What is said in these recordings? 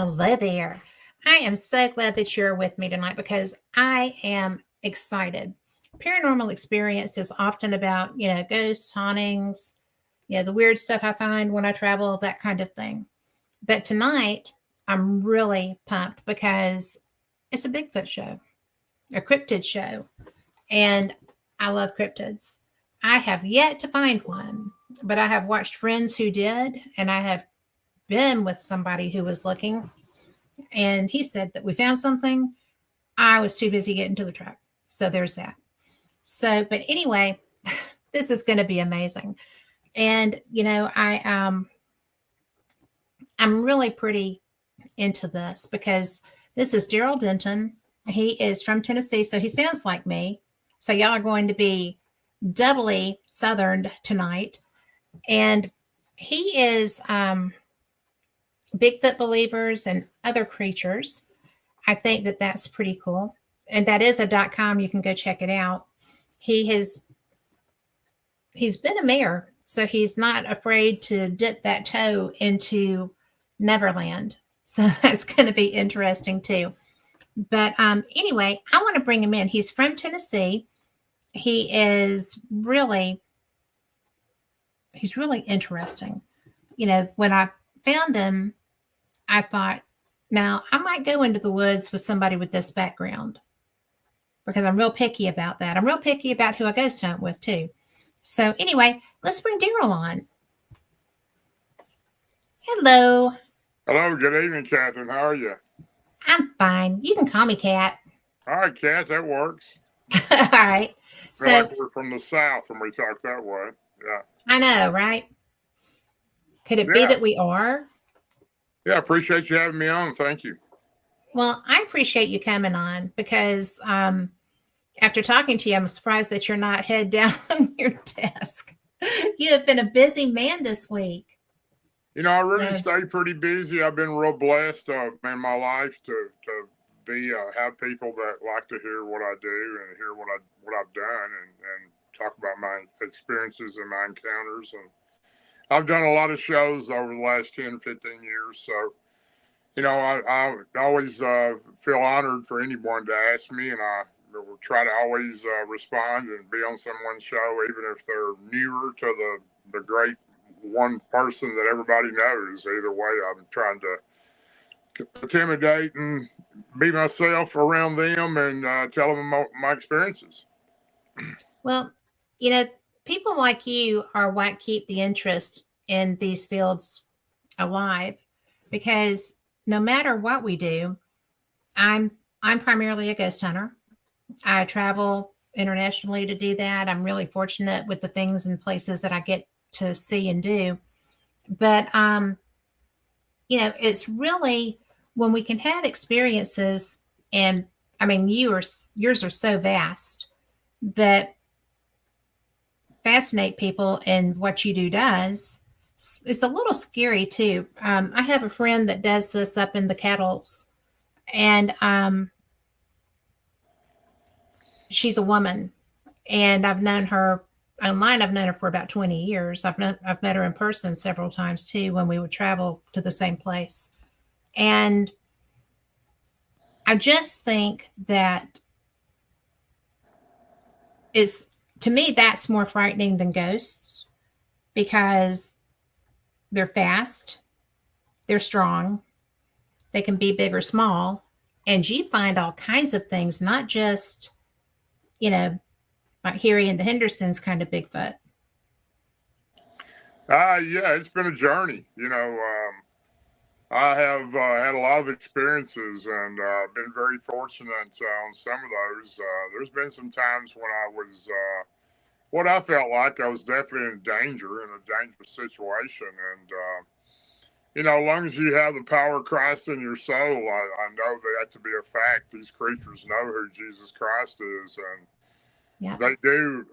Hello there. I am so glad that you're with me tonight because I am excited. Paranormal experience is often about, ghosts, hauntings, the weird stuff I find when I travel, that kind of thing. But tonight, I'm really pumped because it's a Bigfoot show, a cryptid show, and I love cryptids. I have yet to find one, but I have watched friends who did, and I have been with somebody who was looking, and he said that we found something. I was too busy getting to the truck. So there's that. So, but anyway, this is going to be amazing. And I'm really pretty into this because this is Darrell Denton. He is from Tennessee, so he sounds like me. So y'all are going to be doubly southern tonight. And he is Bigfoot believers and other creatures. I think that that's pretty cool. And that is a.com. You can go check it out. He's been a mayor, so he's not afraid to dip that toe into Neverland. So that's going to be interesting too. But anyway, I want to bring him in. He's from Tennessee. He's really interesting. When I found him, I thought, now I might go into the woods with somebody with this background because I'm real picky about that. I'm real picky about who I ghost hunt with too. So anyway, let's bring Darrell on. Hello. Hello, good evening, Catherine. How are you? I'm fine. You can call me Kat. All right, Kat, that works. All right. I feel like we're from the South when we talk that way. Yeah. I know, right? Could it be that we are? Yeah, I appreciate you having me on. Thank you. Well, I appreciate you coming on because after talking to you, I'm surprised that you're not head down on your desk. You have been a busy man this week. I really stay pretty busy. I've been real blessed in my life to be have people that like to hear what I do and hear what I've done and talk about my experiences and my encounters. And I've done a lot of shows over the last 10, 15 years. So, I always feel honored for anyone to ask me, and I will try to always respond and be on someone's show, even if they're newer to the great one person that everybody knows. Either way, I'm trying to intimidate and be myself around them and tell them my experiences. Well, people like you are what keep the interest in these fields alive, because no matter what we do, I'm primarily a ghost hunter. I travel internationally to do that. I'm really fortunate with the things and places that I get to see and do. But it's really when we can have experiences, and I mean, yours are so vast that fascinate people, and what you do does. It's a little scary too. I have a friend that does this up in the Kettles, and she's a woman, and I've known her online. I've known her for about 20 years. I've met her in person several times too when we would travel to the same place. And I just think that is, to me, that's more frightening than ghosts because they're fast, they're strong, they can be big or small, and you find all kinds of things, not just, like Harry and the Hendersons kind of Bigfoot. Yeah, it's been a journey. I have had a lot of experiences and been very fortunate on some of those. There's been some times when I was what I felt like I was definitely in danger, in a dangerous situation. And, as long as you have the power of Christ in your soul, I know that to be a fact. These creatures know who Jesus Christ is. And they do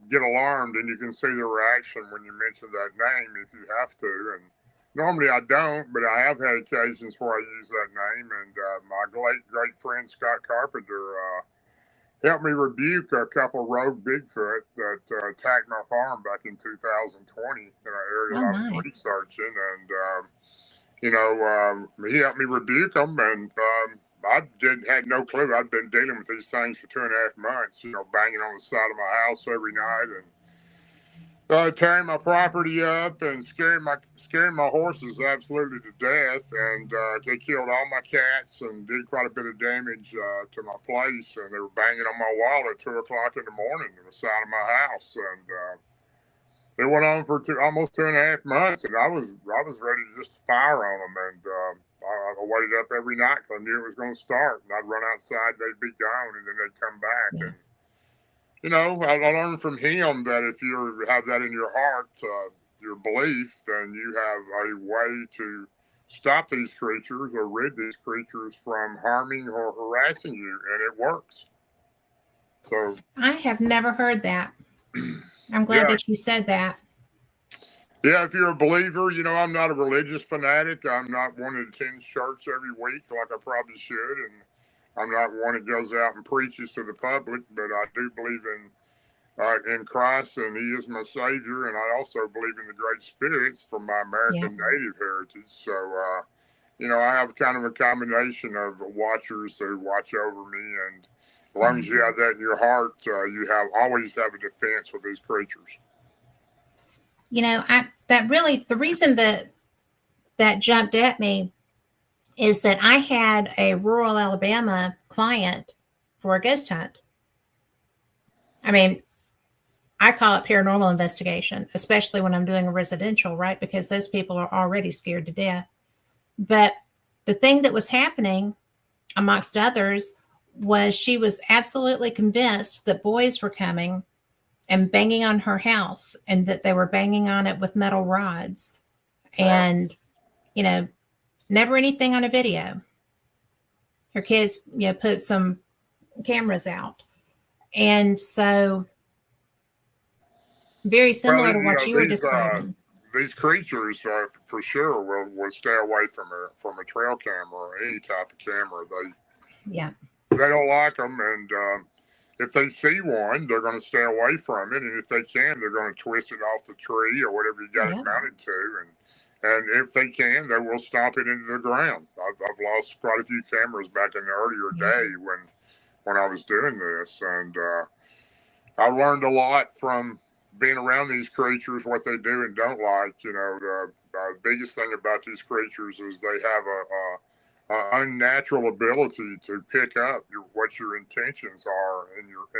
get alarmed, and you can see the reaction when you mention that name if you have to. And normally I don't, but I have had occasions where I use that name. And my great friend Scott Carpenter helped me rebuke a couple rogue Bigfoot that attacked my farm back in 2020 in an area that I was researching. And He helped me rebuke them, and I didn't had no clue. I'd been dealing with these things for 2.5 months. Banging on the side of my house every night and tearing my property up and scaring my horses absolutely to death. And they killed all my cats and did quite a bit of damage to my place. And they were banging on my wall at 2 o'clock in the morning on the side of my house. And it went on for almost 2.5 months, and I was ready to just fire on them. And I waited up every night because I knew it was going to start. And I'd run outside, they'd be gone, and then they'd come back. Yeah. And I learned from him that if you have that in your heart, your belief, then you have a way to stop these creatures or rid these creatures from harming or harassing you, and it works. So I have never heard that. I'm glad yeah, that you said that. yeah. If you're a believer, I'm not a religious fanatic. I'm not one that attends church every week like I probably should, and I'm not one that goes out and preaches to the public. But I do believe in Christ, and He is my Savior. And I also believe in the great spirits from my Yeah. American Native heritage. So, I have kind of a combination of watchers who watch over me. And as long as you have that in your heart, you always have a defense with these creatures. The reason that jumped at me is that I had a rural Alabama client for a ghost hunt. I mean, I call it paranormal investigation, especially when I'm doing a residential, right? Because those people are already scared to death. But the thing that was happening, amongst others, was she was absolutely convinced that boys were coming and banging on her house, and that they were banging on it with metal rods. And, never anything on a video. Her kids, put some cameras out. And so, very Well, similar to what you were describing. these creatures, for sure, will stay away from a trail camera or any type of camera. Yeah. They don't like them, and if they see one, they're going to stay away from it. And if they can, they're going to twist it off the tree or whatever you got it mounted to. And if they can, they will stomp it into the ground. I've lost quite a few cameras back in the earlier day when I was doing this, and I learned a lot from being around these creatures, what they do and don't like. The biggest thing about these creatures is they have a unnatural ability to pick up what your intentions are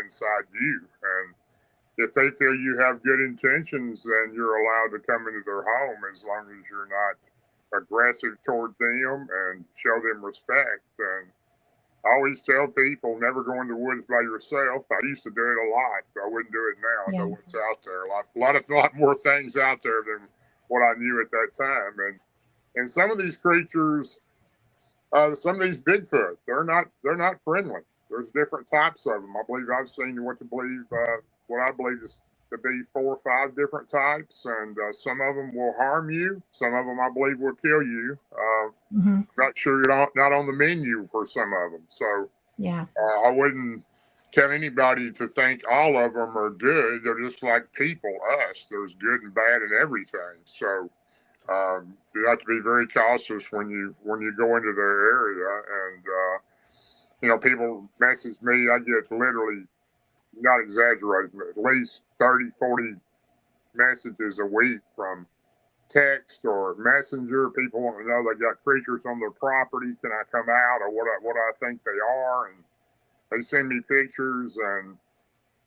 inside you. And if they feel you have good intentions, then you're allowed to come into their home as long as you're not aggressive toward them and show them respect. And I always tell people, never go in the woods by yourself. I used to do it a lot, but I wouldn't do it now. I know what's out there. A lot more things out there than what I knew at that time. And some of these creatures, some of these Bigfoot, they're not friendly. There's different types of them. I believe I've seen what I believe is to be 4 or 5 different types, and some of them will harm you. Some of them I believe will kill you. Not sure you're not on the menu for some of them. So I wouldn't tell anybody to think all of them are good. They're just like people, us. There's good and bad in everything. So you have to be very cautious when you go into their area. And people message me. I get literally, not exaggerating, but at least 30, 40 messages a week from text or messenger. People want to know they got creatures on their property. Can I come out, or what I think they are? And they send me pictures and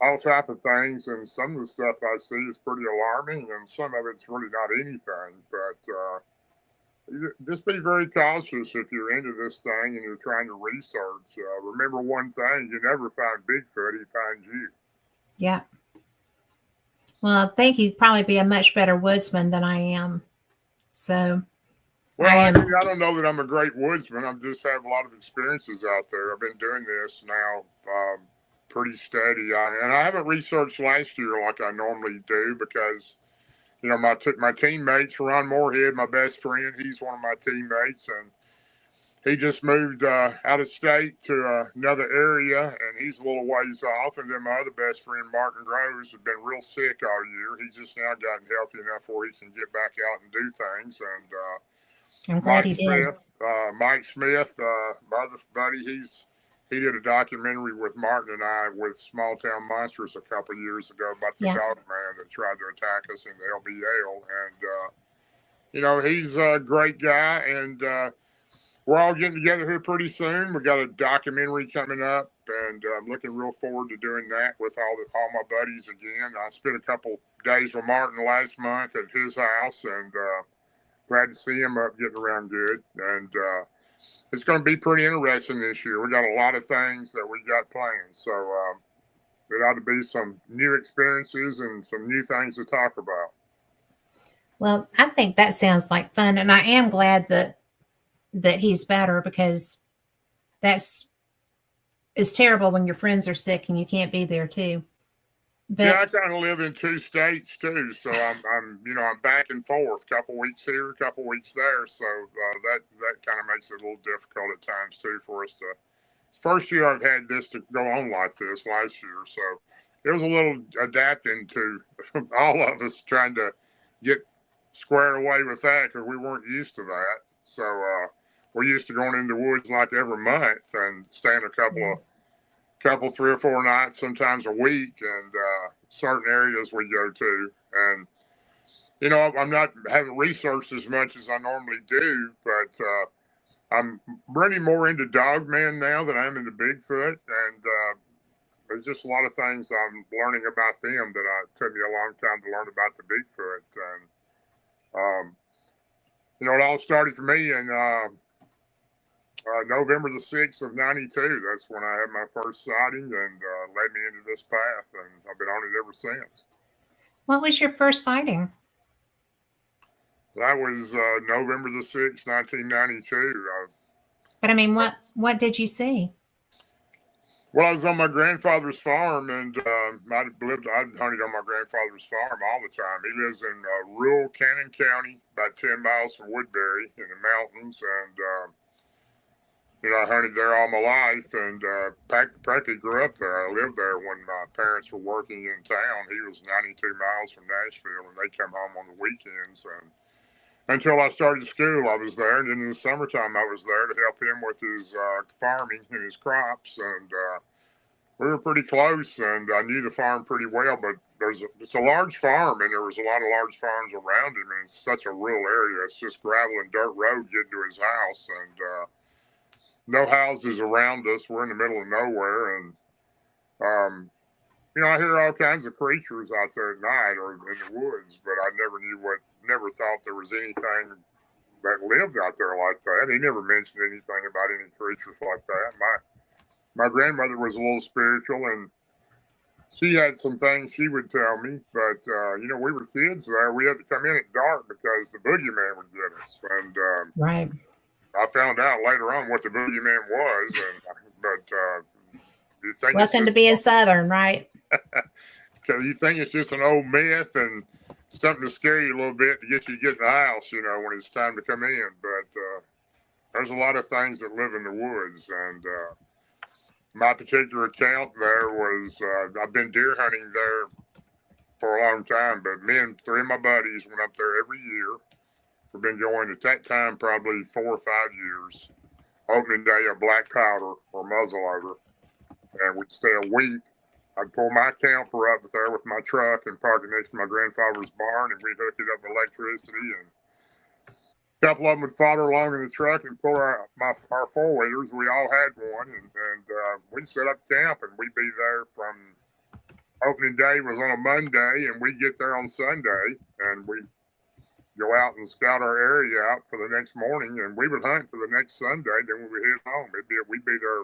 all type of things. And some of the stuff I see is pretty alarming, and some of it's really not anything. But just be very cautious if you're into this thing and you're trying to research. Remember one thing: you never find Bigfoot; he finds you. Yeah. Well, I think you'd probably be a much better woodsman than I am. So, I don't know that I'm a great woodsman. I just have a lot of experiences out there. I've been doing this now pretty steady. And I haven't researched last year like I normally do because, my teammates, Ron Moorhead, my best friend, he's one of my teammates, and he just moved out of state to another area, and he's a little ways off. And then my other best friend, Martin Groves, has been real sick all year. He's just now gotten healthy enough where he can get back out and do things. And I'm glad Mike he did. Smith. Mike Smith, my other buddy, he did a documentary with Martin and I with Small Town Monsters a couple of years ago about the Yeah. dog man that tried to attack us in the LBL. And, he's a great guy. And we're all getting together here pretty soon. We got a documentary coming up, and I'm looking real forward to doing that with all my buddies again. I spent a couple days with Martin last month at his house, and glad to see him up getting around good. And it's going to be pretty interesting this year. We got a lot of things that we got planned, so it ought to be some new experiences and some new things to talk about. Well, I think that sounds like fun, and I am glad that he's better, because that's it's terrible when your friends are sick and you can't be there too. Yeah, I But kind of live in two states too, so I'm back and forth, couple weeks here, a couple weeks there. So that kind of makes it a little difficult at times too for us to. It's the first year I've had this to go on like this last year, so it was a little adapting to all of us trying to get squared away with that because we weren't used to that. So we're used to going into the woods like every month and staying a couple 3 or 4 nights, sometimes a week, and certain areas we go to. And I'm not haven't researched as much as I normally do, but I'm running more into Dogman now than I'm into Bigfoot, and there's just a lot of things I'm learning about them that took me a long time to learn about the Bigfoot. And it all started for me in November the 6th of 92. That's when I had my first sighting, and led me into this path, and I've been on it ever since. what was your first sighting? That was November the 6th, 1992. But I mean, what did you see? Well, I was on my grandfather's farm, and I'd hunted on my grandfather's farm all the time. He lives in rural Cannon County, about 10 miles from Woodbury in the mountains, and I hunted there all my life, and practically grew up there. I lived there when my parents were working in town. He was 92 miles from Nashville, and they come home on the weekends. And until I started school, I was there, and then in the summertime, I was there to help him with his farming and his crops. And we were pretty close, and I knew the farm pretty well. But it's a large farm, and there was a lot of large farms around him, and it's such a rural area. It's just gravel and dirt road getting to his house, and no houses around us. We're in the middle of nowhere, and I hear all kinds of creatures out there at night or in the woods, but I never thought there was anything that lived out there like that. He never mentioned anything about any creatures like that. My grandmother was a little spiritual, and she had some things she would tell me, but we were kids there. We had to come in at dark because the boogeyman would get us, and Right. I found out later on what the boogeyman was, but you think Welcome to being Southern, right? because you think it's just an old myth and something to scare you a little bit to get you to get in the house, when it's time to come in. But there's a lot of things that live in the woods, and my particular account there was I've been deer hunting there for a long time, but me and 3 of my buddies went up there every year. We've been going at that time probably 4 or 5 years. Opening day of black powder or muzzleloader, and we'd stay a week. I'd pull my camper up there with my truck and park it next to my grandfather's barn, and we'd hook it up with electricity. And a couple of them would follow along in the truck and pull our 4-wheelers. We all had one, and we'd set up camp, and we'd be there from opening day was on a Monday, and we'd get there on Sunday, and we'd go out and scout our area out for the next morning, and we would hunt for the next Sunday. Then we would hit home. We'd be there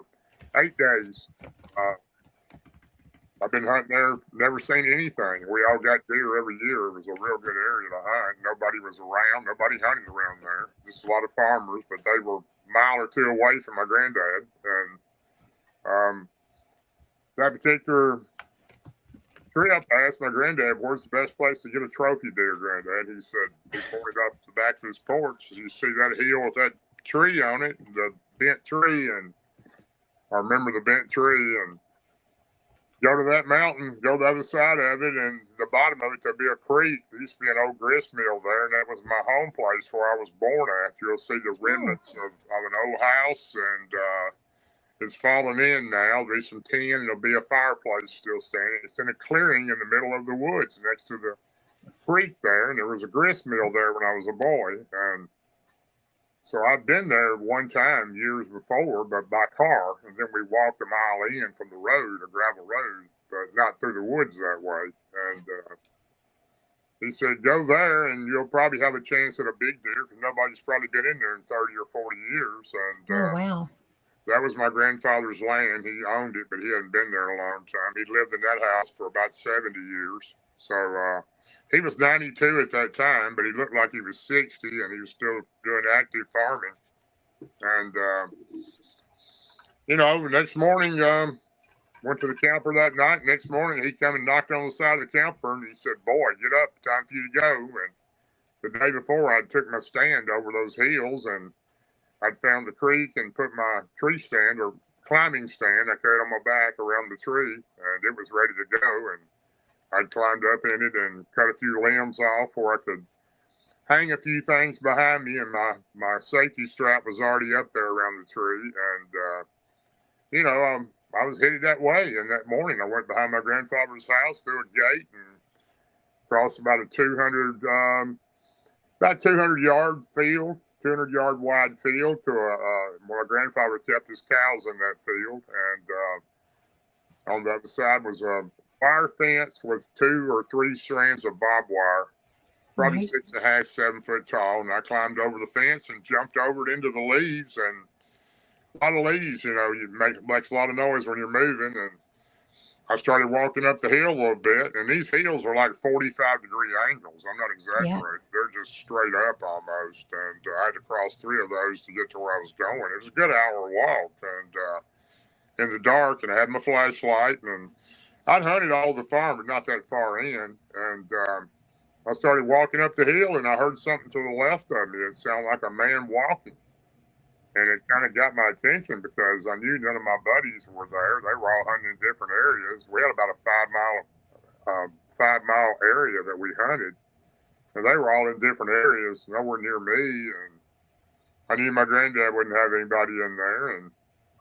8 days. I've been hunting there, never seen anything. We all got deer every year. It was a real good area to hunt. Nobody was around. Nobody hunted around there. Just a lot of farmers, but they were a mile or two away from my granddad. And that particular trip, I asked my granddad, where's the best place to get a trophy deer, Granddad? He said, he pointed off the back of his porch. You see that hill with that tree on it, the bent tree, and I remember the bent tree, and go to that mountain, go to the other side of it, and the bottom of it, there'll be a creek. There used to be an old grist mill there, and that was my home place where I was born at. You'll see the Oh, remnants of an old house, and it's fallen in now. There's some tin, and there'll be a fireplace still standing. It's in a clearing in the middle of the woods next to the creek there, and there was a grist mill there when I was a boy. And so I'd been there one time years before, but by car, and then we walked a mile in from the road, a gravel road, but not through the woods that way. And he said, go there, and you'll probably have a chance at a big deer because nobody's probably been in there in 30 or 40 years. And oh, wow. that was my grandfather's land. He owned it, but he hadn't been there a long time. He lived in that house for about 70 years. So he was 92 at that time, but he looked like he was 60, and he was still doing active farming. And, the next morning, went to the camper that night. Next morning, he come and knocked on the side of the camper, and he said, boy, get up, time for you to go. And the day before, I took my stand over those hills, and I'd found the creek and put my tree stand or climbing stand I carried on my back around the tree, and it was ready to go. And I'd climbed up in it and cut a few limbs off where I could hang a few things behind me, and my safety strap was already up there around the tree. And, I was headed that way. And that morning, I went behind my grandfather's house through a gate and crossed about a 200-yard field, 200-yard wide field to my grandfather kept his cows in that field. And on the other side was a wire fence with 2 or 3 strands of barbed wire, probably Right. 6.5, 7 foot tall. And I climbed over the fence and jumped over it into the leaves. And a lot of leaves, makes a lot of noise when you're moving. And I started walking up the hill a little bit, and these hills are like 45-degree angles. I'm not Yeah. exaggerating. They're just straight up almost. And I had to cross 3 of those to get to where I was going. It was a good hour walk, and in the dark, and I had my flashlight, and I'd hunted all the farm, but not that far in. And I started walking up the hill, and I heard something to the left of me. It sounded like a man walking. And it kind of got my attention because I knew none of my buddies were there. They were all hunting in different areas. We had about a 5-mile area that we hunted, and they were all in different areas, nowhere near me. And I knew my granddad wouldn't have anybody in there. And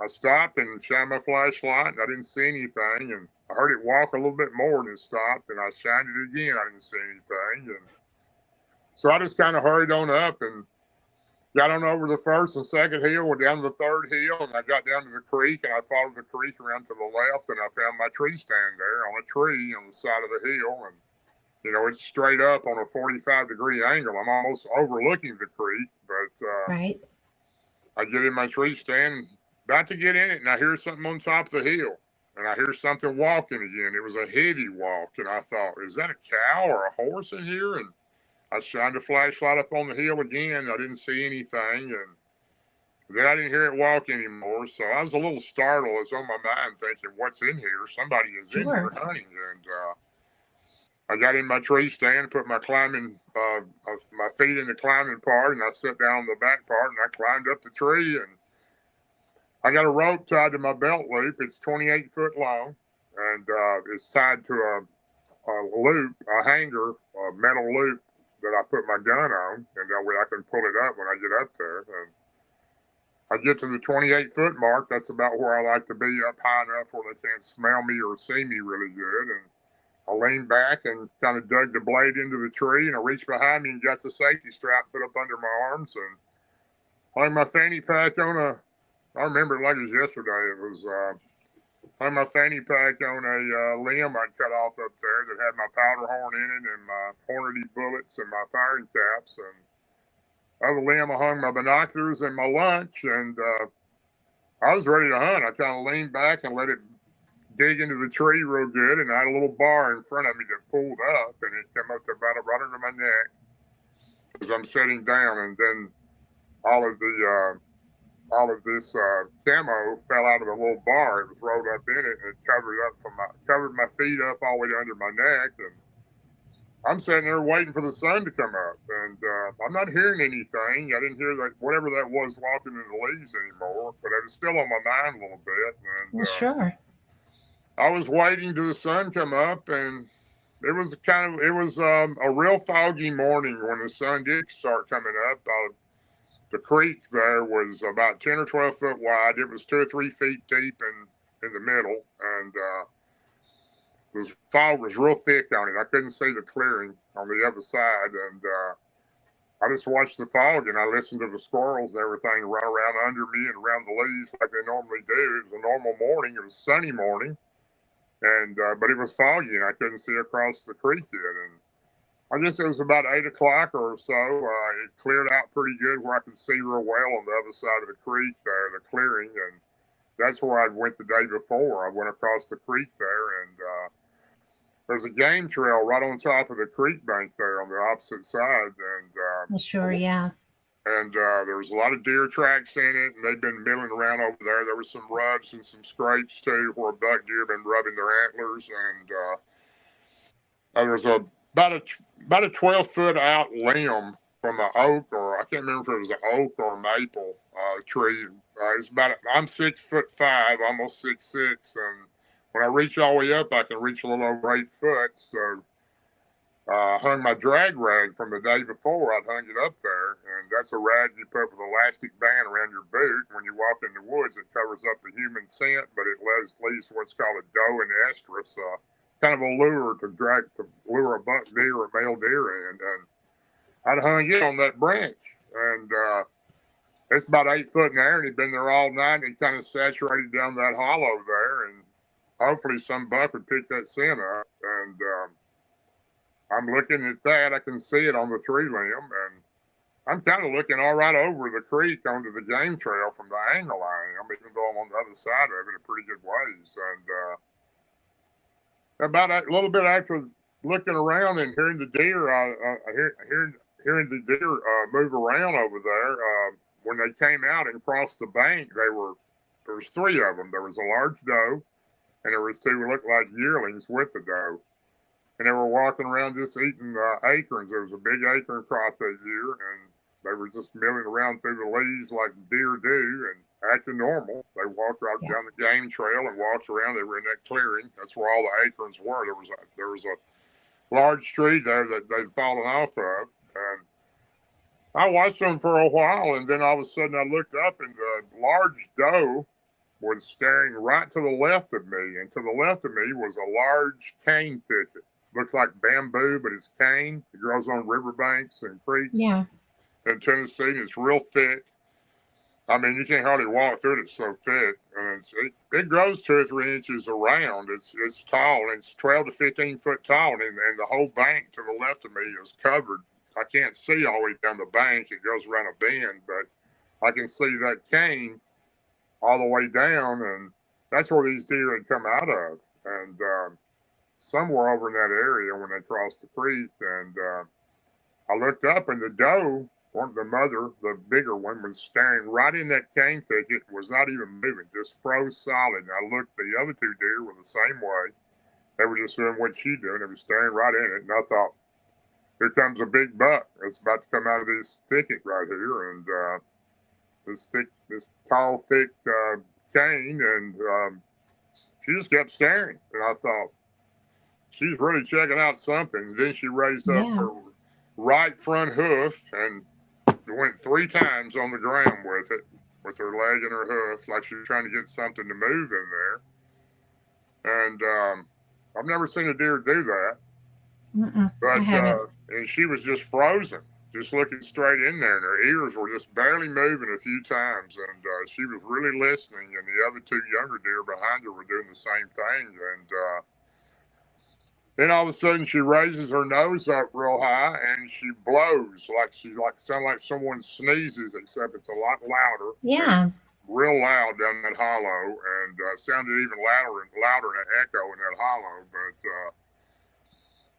I stopped and shined my flashlight, and I didn't see anything. And I heard it walk a little bit more, and it stopped. And I shined it again. I didn't see anything. And so I just kind of hurried on up and got on over the first and second hill, went down to the third hill, and I got down to the creek, and I followed the creek around to the left, and I found my tree stand there on a tree on the side of the hill. And, it's straight up on a 45-degree angle. I'm almost overlooking the creek, but Right. I get in my tree stand, about to get in it, and I hear something on top of the hill, and I hear something walking again. It was a heavy walk, and I thought, is that a cow or a horse in here? And I shined a flashlight up on the hill again. I didn't see anything, and then I didn't hear it walk anymore. So I was a little startled. It was on my mind thinking, what's in here? Somebody is in here Sure. hunting. And I got in my tree stand, put my my feet in the climbing part, and I sat down on the back part, and I climbed up the tree. And I got a rope tied to my belt loop. It's 28 foot long, and it's tied to a loop, a hanger, a metal loop that I put my gun on, and that way I can pull it up when I get up there. And I get to the 28-foot mark. That's about where I like to be, up high enough where they can't smell me or see me really good. And I leaned back and kind of dug the blade into the tree, and I reached behind me and got the safety strap put up under my arms, and hung my fanny pack on I remember it like it was yesterday. It was hung my fanny pack on a limb I'd cut off up there that had my powder horn in it and my hornady bullets and my firing caps. And other limb I hung my binoculars and my lunch, and I was ready to hunt. I kind of leaned back and let it dig into the tree real good, and I had a little bar in front of me that pulled up, and it came up to about right under my neck as I'm sitting down. And then all of this camo fell out of the little bar. It was rolled up in it, and it covered my feet up all the way under my neck. And I'm sitting there waiting for the sun to come up, and I'm not hearing anything. I didn't hear that whatever that was walking in the leaves anymore, but it was still on my mind a little bit. Well, And sure. I was waiting till the sun come up, and it was a real foggy morning when the sun did start coming up. The creek there was about 10 or 12 foot wide. It was 2 or 3 feet deep in the middle, and the fog was real thick on it. I couldn't see the clearing on the other side, and I just watched the fog, and I listened to the squirrels and everything run around under me and around the leaves like they normally do. It was a normal morning. It was a sunny morning, and but it was foggy, and I couldn't see across the creek yet. And I guess it was about 8 o'clock or so. It cleared out pretty good where I could see real well on the other side of the creek there, the clearing, and that's where I went the day before. I went across the creek there, and there's a game trail right on top of the creek bank there on the opposite side, and Sure, yeah. and there was a lot of deer tracks in it, and they'd been milling around over there. There were some rubs and some scrapes too, where buck deer had been rubbing their antlers, and there was about a 12 foot out limb from an oak, or I can't remember if it was an oak or a maple tree. It's about I'm 6'5", almost 6'6", and when I reach all the way up, I can reach a little over 8 foot. So I hung my drag rag from the day before. I'd hung it up there, and that's a rag you put with an elastic band around your boot. When you walk in the woods, it covers up the human scent, but it leaves what's called a doe and estrus, kind of a lure to lure a buck deer or a male deer in. And I'd hung it on that branch, and it's about 8 foot in the air, and he'd been there all night, and it kind of saturated down that hollow there, and hopefully some buck would pick that scent up. And I'm looking at that. I can see it on the tree limb, and I'm kind of looking all right over the creek onto the game trail from the angle I am, even though I'm on the other side of it a pretty good ways. And about a little bit after looking around and hearing the deer, hearing the deer move around over there, when they came out and crossed the bank, there was 3 of them. There was a large doe, and there was 2 who looked like yearlings with the doe. And they were walking around just eating acorns. There was a big acorn crop that year, and they were just milling around through the leaves like deer do and acting normal. They walked right down the game trail and walked around. They were in that clearing. That's where all the acorns were. There was a large tree there that they'd fallen off of. And I watched them for a while, and then all of a sudden I looked up, and the large doe was staring right to the left of me. And to the left of me was a large cane thicket. Looks like bamboo, but it's cane. It grows on riverbanks and creeks in Tennessee, and it's real thick. I mean, you can't hardly walk through it. It's so thick, and it grows 2 or 3 inches around. It's tall, and it's 12 to 15 foot tall, and the whole bank to the left of me is covered. I can't see all the way down the bank. It goes around a bend, but I can see that cane all the way down, and that's where these deer had come out of. And somewhere over in that area when they crossed the creek, and I looked up, and the doe, the mother, the bigger one, was staring right in that cane thicket, was not even moving, just froze solid. And I looked, the other 2 deer were the same way. They were just doing what she doing. They were staring right in it, and I thought, here comes a big buck. It's about to come out of this thicket right here, and this tall, thick cane, and she just kept staring, and I thought, she's really checking out something. Then she raised up her right front hoof and went 3 times on the ground with it, with her leg and her hoof, like she was trying to get something to move in there. And I've never seen a deer do that. But and she was just frozen, just looking straight in there, and her ears were just barely moving a few times, and she was really listening. And the other 2 younger deer behind her were doing the same thing. And then all of a sudden, she raises her nose up real high, and she blows sound like someone sneezes, except it's a lot louder. Yeah. Real loud down that hollow, and sounded even louder and an echo in that hollow. But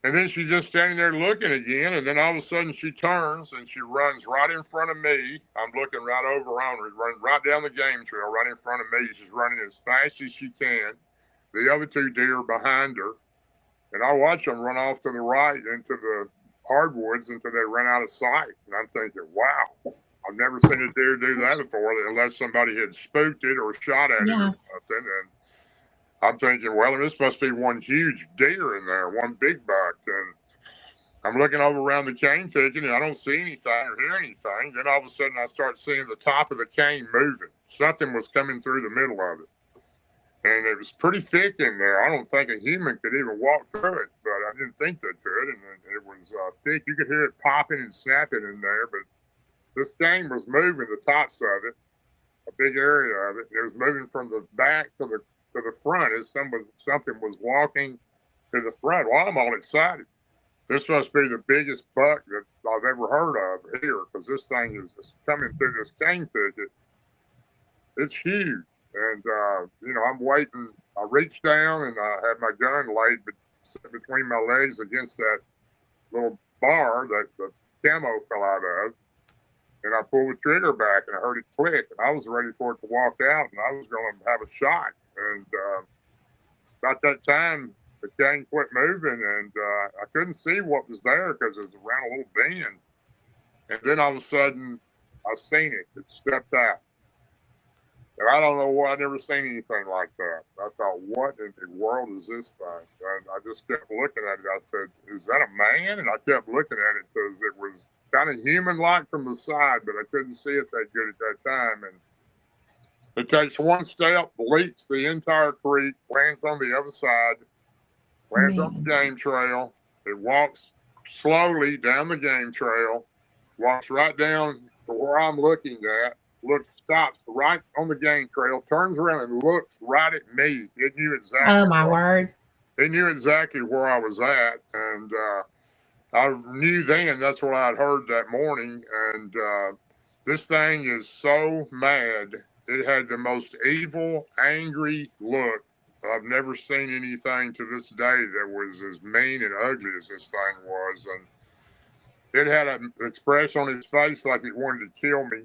and then she's just standing there looking again, and then all of a sudden she turns and she runs right in front of me. I'm looking right over on her, running right down the game trail, right in front of me. She's running as fast as she can. The other 2 deer behind her. And I watch them run off to the right into the hardwoods until they run out of sight. And I'm thinking, wow, I've never seen a deer do that before, unless somebody had spooked it or shot at it or something. And I'm thinking, well, this must be one huge deer in there, one big buck. And I'm looking over around the cane thicket and I don't see anything or hear anything. Then all of a sudden I start seeing the top of the cane moving. Something was coming through the middle of it. And it was pretty thick in there. I don't think a human could even walk through it, but I didn't think they could. And it was thick. You could hear it popping and snapping in there, but this cane was moving the tops of it, a big area of it. It was moving from the back to the front as something was walking to the front. Well, I'm all excited. This must be the biggest buck that I've ever heard of here, because this thing is coming through this cane thicket. It's huge. And, I'm waiting. I reached down and I had my gun laid between my legs against that little bar that the camo fell out of. And I pulled the trigger back and I heard it click. And I was ready for it to walk out and I was going to have a shot. And about that time, the cane quit moving and I couldn't see what was there because it was around a little bend. And then all of a sudden, I seen it. It stepped out. And I don't know what, I'd never seen anything like that. I thought, what in the world is this thing? And I just kept looking at it. I said, is that a man? And I kept looking at it because it was kind of human-like from the side, but I couldn't see it that good at that time. And it takes one step, leaps the entire creek, lands on the other side, lands on the game trail. It walks slowly down the game trail, walks right down to where I'm looking at, stops right on the game trail, turns around and looks right at me. It knew exactly. Oh, my word. It knew exactly where I was at. And I knew then that's what I'd heard that morning. And this thing is so mad. It had the most evil, angry look. I've never seen anything to this day that was as mean and ugly as this thing was. And it had an expression on its face like it wanted to kill me.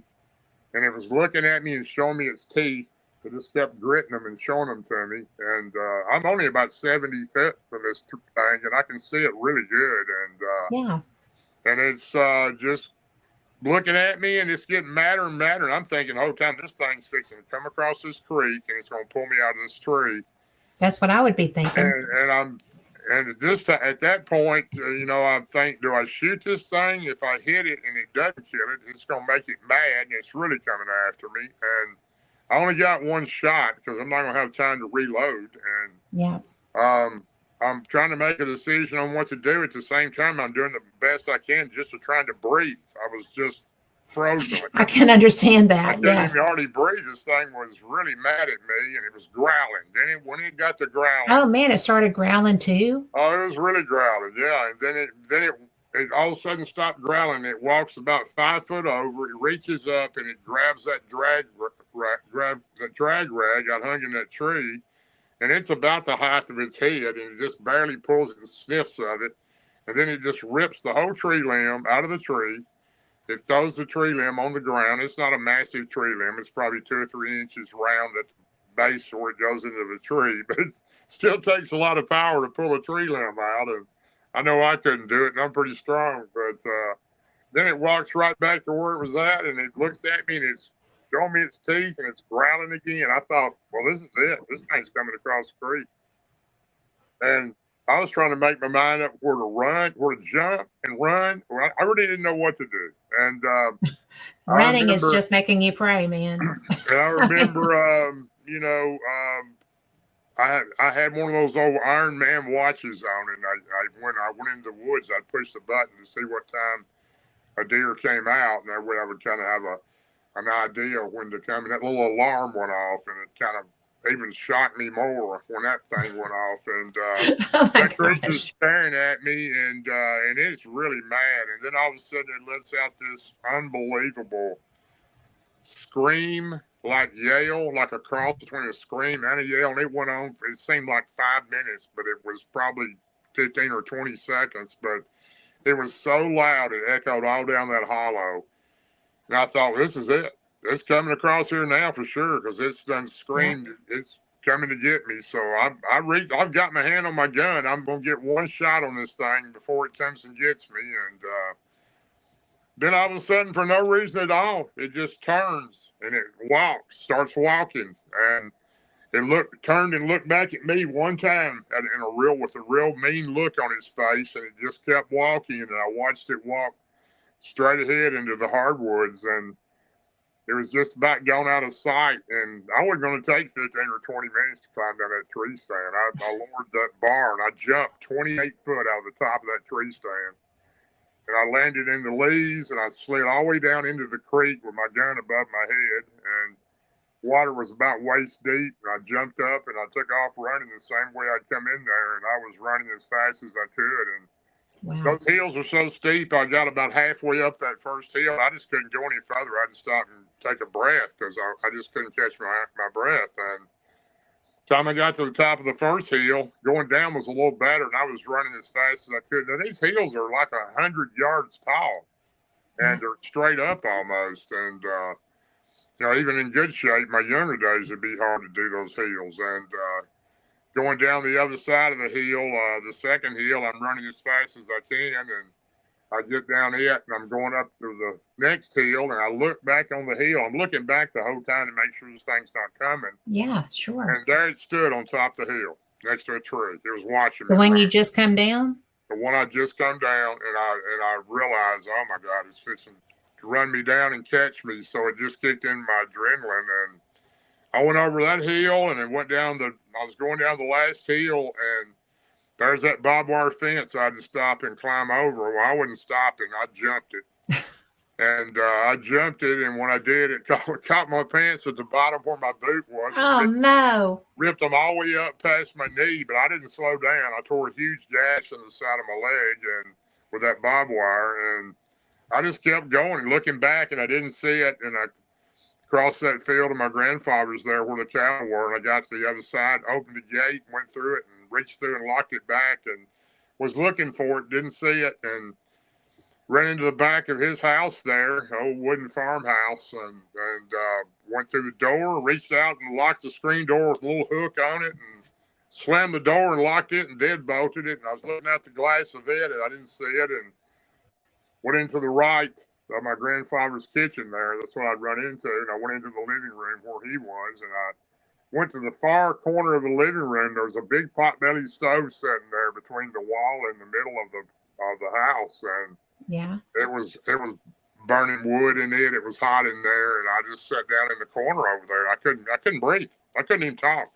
And it was looking at me and showing me its teeth. It just kept gritting them and showing them to me. And I'm only about 70 feet from this thing, and I can see it really good. And and it's just looking at me, and it's getting madder and madder. And I'm thinking the whole time, this thing's fixing to come across this creek, and it's going to pull me out of this tree. That's what I would be thinking. And at that point, I think, do I shoot this thing? If I hit it and it doesn't kill it, it's going to make it mad, and it's really coming after me. And I only got one shot because I'm not going to have time to reload. And I'm trying to make a decision on what to do. At the same time, I'm doing the best I can just to trying to breathe. I was just frozen. I can understand that. I couldn't even hardly breathe. This thing was really mad at me, and it was growling. Then when it got to growling, oh man, it started growling too. Oh, it was really growling, yeah. And then it all of a sudden stopped growling. It walks about 5 foot over. It reaches up and it grabs that drag rag I hung in that tree, and it's about the height of its head, and it just barely pulls it and sniffs of it, and then it just rips the whole tree limb out of the tree. It throws the tree limb on the ground. It's not a massive tree limb. It's probably 2 or 3 inches round at the base where it goes into the tree, but it still takes a lot of power to pull a tree limb out. And I know I couldn't do it, and I'm pretty strong. But then it walks right back to where it was at, and it looks at me, and it's showing me its teeth, and it's growling again. I thought, well, this is it. This thing's coming across the creek. And I was trying to make my mind up where to run, where to jump and run. Well, I really didn't know what to do. And running is just making you pray, man. And I remember, I had one of those old Iron Man watches on, and when I went into the woods, I'd push the button to see what time a deer came out, and that way I would kind of have an idea of when to come. And that little alarm went off, and it kind of even shocked me more when that thing went off. And that creature's staring at me, and it's really mad. And then all of a sudden, it lets out this unbelievable scream, like yell, like a cross between a scream and a yell. And it went on, it seemed like 5 minutes, but it was probably 15 or 20 seconds. But it was so loud, it echoed all down that hollow. And I thought, well, this is it. It's coming across here now for sure, because it's done screamed. Yeah. It's coming to get me. So I've got my hand on my gun. I'm going to get one shot on this thing before it comes and gets me. And then all of a sudden, for no reason at all, it just turns and it starts walking. And It turned and looked back at me one time with a real mean look on its face, and it just kept walking. And I watched it walk straight ahead into the hardwoods, and it was just about gone out of sight. And I wasn't going to take 15 or 20 minutes to climb down that tree stand. I lowered that barn. I jumped 28 foot out of the top of that tree stand. And I landed in the leaves, and I slid all the way down into the creek with my gun above my head. And water was about waist deep. And I jumped up, and I took off running the same way I'd come in there. And I was running as fast as I could. And Wow. those hills are so steep. I got about halfway up that first hill. I just couldn't go any further. I had to stop and take a breath because I just couldn't catch my breath. And time I got to the top of the first hill, going down was a little better, and I was running as fast as I could. Now, these hills are like 100 yards tall, and they're straight up almost. And, even in good shape, my younger days, it'd be hard to do those hills. And going down the other side of the hill, the second hill, I'm running as fast as I can, and I get down it, and I'm going up to the next hill, and I look back on the hill. I'm looking back the whole time to make sure this thing's not coming. Yeah, sure. And there it stood on top of the hill, next to a tree. It was watching me. The one you just come down? The one I just come down, and I realized, oh my God, it's fixing to run me down and catch me. So it just kicked in my adrenaline, and I went over that hill, and it went down I was going down the last hill, and there's that barbed wire fence I had to stop and climb over. Well, I wasn't stopping. I jumped it. And I jumped it, and when I did, it caught my pants at the bottom where my boot was. Oh, no. Ripped them all the way up past my knee, but I didn't slow down. I tore a huge gash in the side of my leg and with that barbed wire, and I just kept going and looking back, and I didn't see it, and I crossed that field, and my grandfather's there where the cattle were, and I got to the other side, opened the gate, went through it, and reached through and locked it back, and was looking for it, didn't see it, and ran into the back of his house there, old wooden farmhouse, and went through the door, reached out and locked the screen door with a little hook on it, and slammed the door and locked it and deadbolted it. And I was looking out the glass of it, and I didn't see it, and went into the right of my grandfather's kitchen there. That's what I'd run into. And I went into the living room where he was, and I went to the far corner of the living room. There was a big pot-bellied stove sitting there between the wall and the middle of the house, and yeah, it was burning wood in it. It was hot in there, and I just sat down in the corner over there. I couldn't breathe. I couldn't even talk.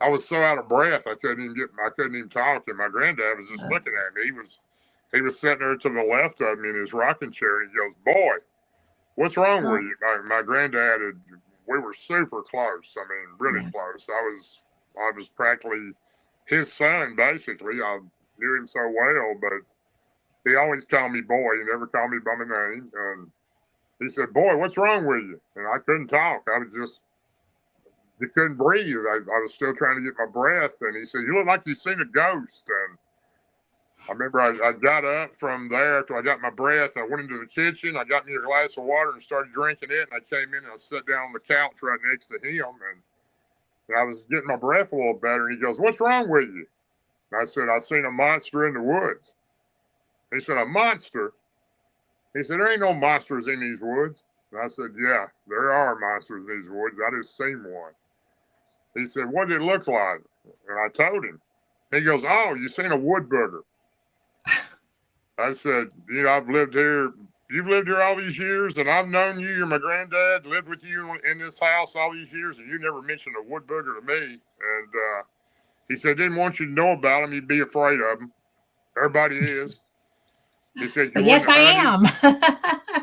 I was so out of breath. I couldn't even talk. And my granddad was just looking at me. He was sitting there to the left of me in his rocking chair, and he goes, "Boy, what's wrong with you?" My granddad we were super close. I mean, really close. I was practically his son, basically. I knew him so well, but he always called me boy. He never called me by my name. And he said, "Boy, what's wrong with you?" And I couldn't talk. You couldn't breathe. I was still trying to get my breath. And he said, "You look like you've seen a ghost." And I remember I got up from there after I got my breath. I went into the kitchen. I got me a glass of water and started drinking it. And I came in and I sat down on the couch right next to him. And I was getting my breath a little better. And he goes, "What's wrong with you?" And I said, "I seen a monster in the woods." He said, "A monster?" He said, "There ain't no monsters in these woods." And I said, "Yeah, there are monsters in these woods. I just seen one." He said, "What did it look like?" And I told him. He goes, "Oh, you seen a wood booger." I said, "I've lived here. You've lived here all these years, and I've known you. You're my granddad, lived with you in this house all these years, and you never mentioned a wood booger to me." And he said, "Didn't want you to know about them. You'd be afraid of them. Everybody is." He said, "Yes, I am."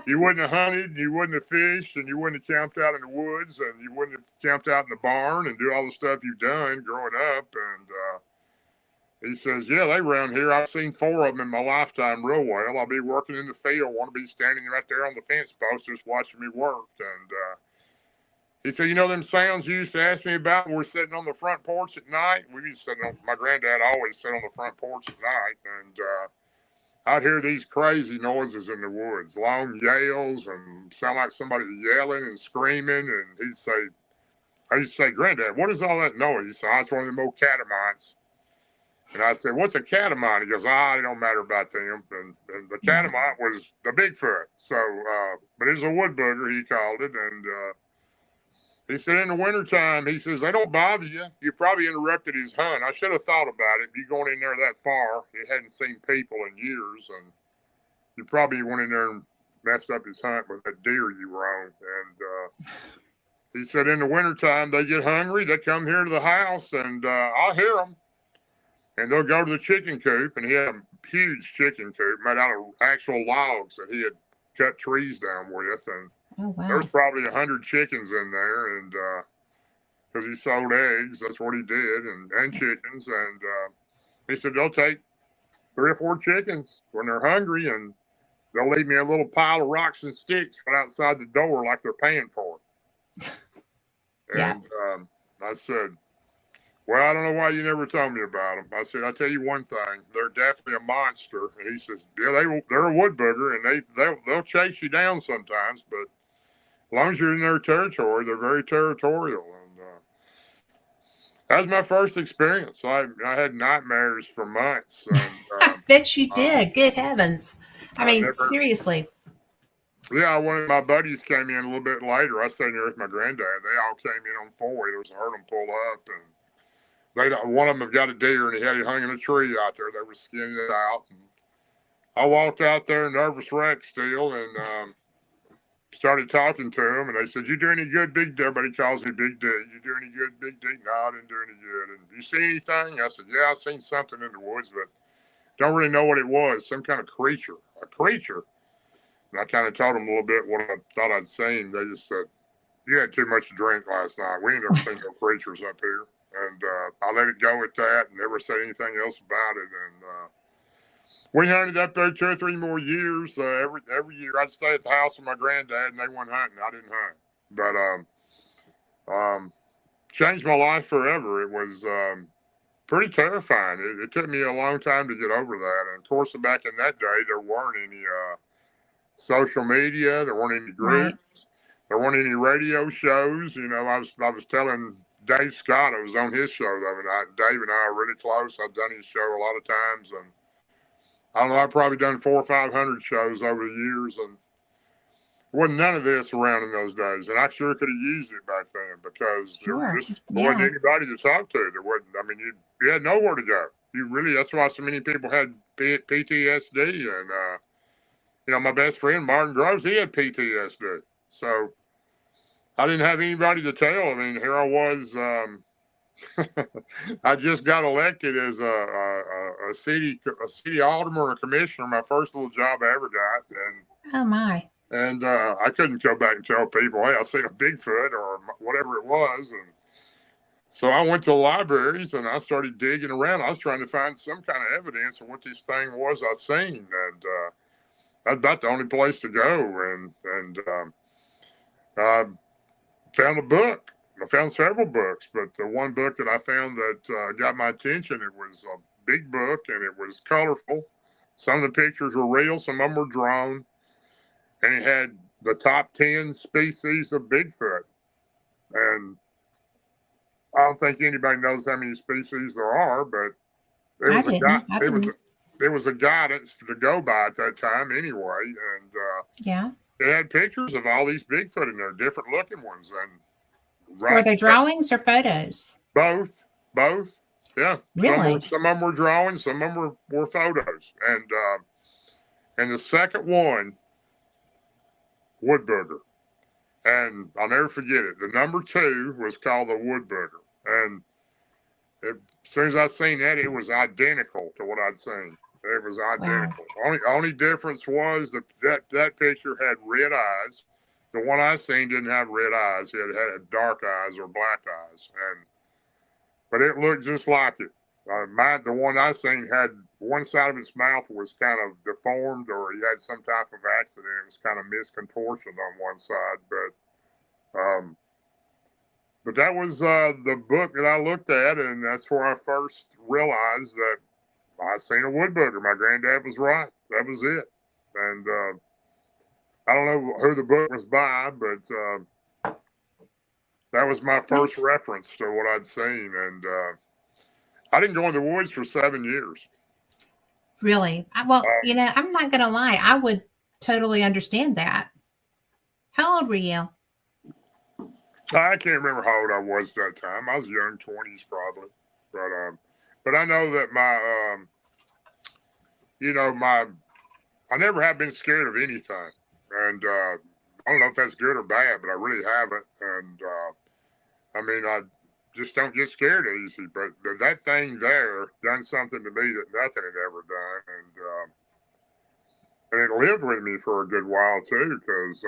You wouldn't have hunted, you wouldn't have fished, and you wouldn't have camped out in the woods, and you wouldn't have camped out in the barn and do all the stuff you've done growing up. And he says, "Yeah, they around here. I've seen 4 of them in my lifetime real well. I'll be working in the field, want to be standing right there on the fence post just watching me work." And he said, "Them sounds you used to ask me about when we're sitting on the front porch at night?" We used to sit on, my granddad always sat on the front porch at night, and I'd hear these crazy noises in the woods, long yells, and sound like somebody yelling and screaming. And I used to say, "Granddad, what is all that noise?" He said, "Oh, it's one of them old catamites." And I said, "What's a catamite?" He goes, "It don't matter about them." And the catamite was the Bigfoot. So, but it's a wood booger, he called it. And He said in the wintertime, he says, they don't bother you. You probably interrupted his hunt. I should have thought about it. You going in there that far, he hadn't seen people in years, and you probably went in there and messed up his hunt with that deer you were on. And he said in the wintertime, they get hungry. They come here to the house, and I'll hear them. And they'll go to the chicken coop, and he had a huge chicken coop made out of actual logs that he had cut trees down with. And Oh, wow. there's probably 100 chickens in there, and because he sold eggs, that's what he did, and chickens. And he said they'll take 3 or 4 chickens when they're hungry, and they'll leave me a little pile of rocks and sticks right outside the door like they're paying for it. And I said, well, I don't know why you never told me about them. I said, I'll tell you one thing. They're definitely a monster. And he says, yeah, they're a wood booger, and they'll chase you down sometimes, but as long as you're in their territory, they're very territorial. And that was my first experience. I had nightmares for months. And, I bet you did. Good heavens. I mean, seriously. Yeah, one of my buddies came in a little bit later. I stayed there with my granddad. They all came in on 4-wheelers and heard them pull up. And one of them have got a deer, and he had it hung in a tree out there. They were skinning it out. And I walked out there, nervous wreck still, and started talking to him. And they said, you do any good, Big D? Everybody calls me Big D. You do any good, Big D? No, I didn't do any good. And you see anything? I said, yeah, I seen something in the woods, but don't really know what it was. Some kind of creature. A creature. And I kind of told them a little bit what I thought I'd seen. They just said, you had too much to drink last night. We ain't never seen no creatures up here. And I let it go at that and never said anything else about it. And we hunted up there 2 or 3 more years. Every year I'd stay at the house of my granddad, and they went hunting. I didn't hunt. But changed my life forever. It was pretty terrifying. It took me a long time to get over that. And, of course, back in that day, there weren't any social media. There weren't any groups. Right. There weren't any radio shows. You know, I was telling Dave Scott, I was on his show the other night. Dave and I are really close. I've done his show a lot of times. And I don't know, I've probably done 400 or 500 shows over the years. And there wasn't none of this around in those days. And I sure could have used it back then because there wasn't anybody to talk to. There wasn't, I mean, you had nowhere to go. That's why so many people had PTSD. And, you know, my best friend, Martin Groves, he had PTSD. So I didn't have anybody to tell. I mean, here I was. I just got elected as a city alderman or a commissioner, my first little job I ever got. And, oh, my. And I couldn't go back and tell people, hey, I seen a Bigfoot or whatever it was. And so I went to the libraries and I started digging around. I was trying to find some kind of evidence of what this thing was I seen. And that's about the only place to go. And I found a book. I found several books, but the one book that I found that got my attention, it was a big book and it was colorful. Some of the pictures were real, some of them were drawn, and it had the top 10 species of Bigfoot. And I don't think anybody knows how many species there are, but there was a guidance to go by at that time anyway. And it had pictures of all these Bigfoot in there, different looking ones. And were they drawings or photos? Both. Yeah. Really? Some of them were drawings, some of them were photos. And the second one, wood booger. And I'll never forget it. The number 2 was called the wood booger. And as soon as I seen that, it was identical to what I'd seen. It was identical. Wow. Only difference was that picture had red eyes. The one I seen didn't have red eyes. It had dark eyes or black eyes. But it looked just like it. The one I seen had one side of its mouth was kind of deformed, or he had some type of accident. It was kind of miscontortioned on one side. But that was the book that I looked at, and that's where I first realized that I seen a wood booger. My granddad was right. That was it. And I don't know who the book was by, but that was my first reference to what I'd seen. And I didn't go in the woods for 7 years. Really? Well, you know, I'm not going to lie. I would totally understand that. How old were you? I can't remember how old I was that time. I was young 20s probably, but I know that you know, I never have been scared of anything, and I don't know if that's good or bad, but I really haven't, and I mean, I just don't get scared easy. But that thing there done something to me that nothing had ever done, and it lived with me for a good while too, because.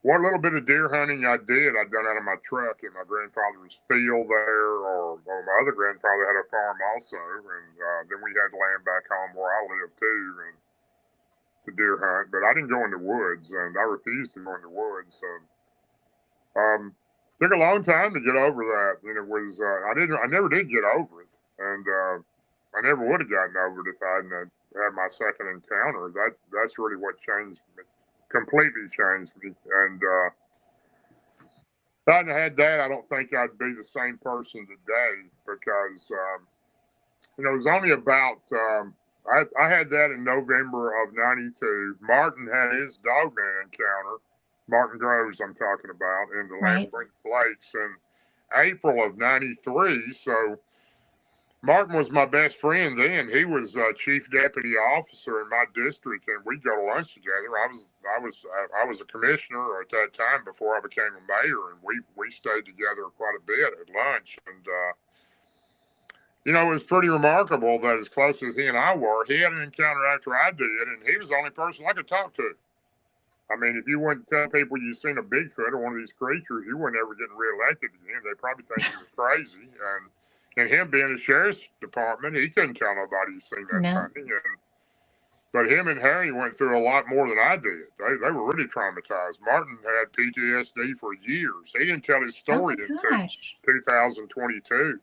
What little bit of deer hunting I did, I'd done out of my truck in my grandfather's field there, or my other grandfather had a farm also, and then we had land back home where I lived too, and to deer hunt. But I didn't go in the woods, and I refused to go in the woods. So took a long time to get over that, and it was I never did get over it, and I never would have gotten over it if I hadn't had my second encounter. That's really what changed me, completely changed me, and. If I hadn't had that, I don't think I'd be the same person today because, it was only about, I had that in November of 92. Martin had his dogman encounter, Martin Groves, I'm talking about, in the Right. Lamb Lakes in April of 93. So Martin was my best friend then. He was chief deputy officer in my district, and we'd go to lunch together. I was a commissioner at that time before I became a mayor, and we stayed together quite a bit at lunch. And it was pretty remarkable that as close as he and I were, he had an encounter after I did, and he was the only person I could talk to. I mean, if you wouldn't tell people you've seen a Bigfoot or one of these creatures, you weren't ever getting reelected again. They probably think you were crazy. And him being a sheriff's department, he couldn't tell nobody he's seen that No. thing. But him and Harry went through a lot more than I did. They were really traumatized. Martin had PTSD for years. He didn't tell his Oh story my until gosh. 2022.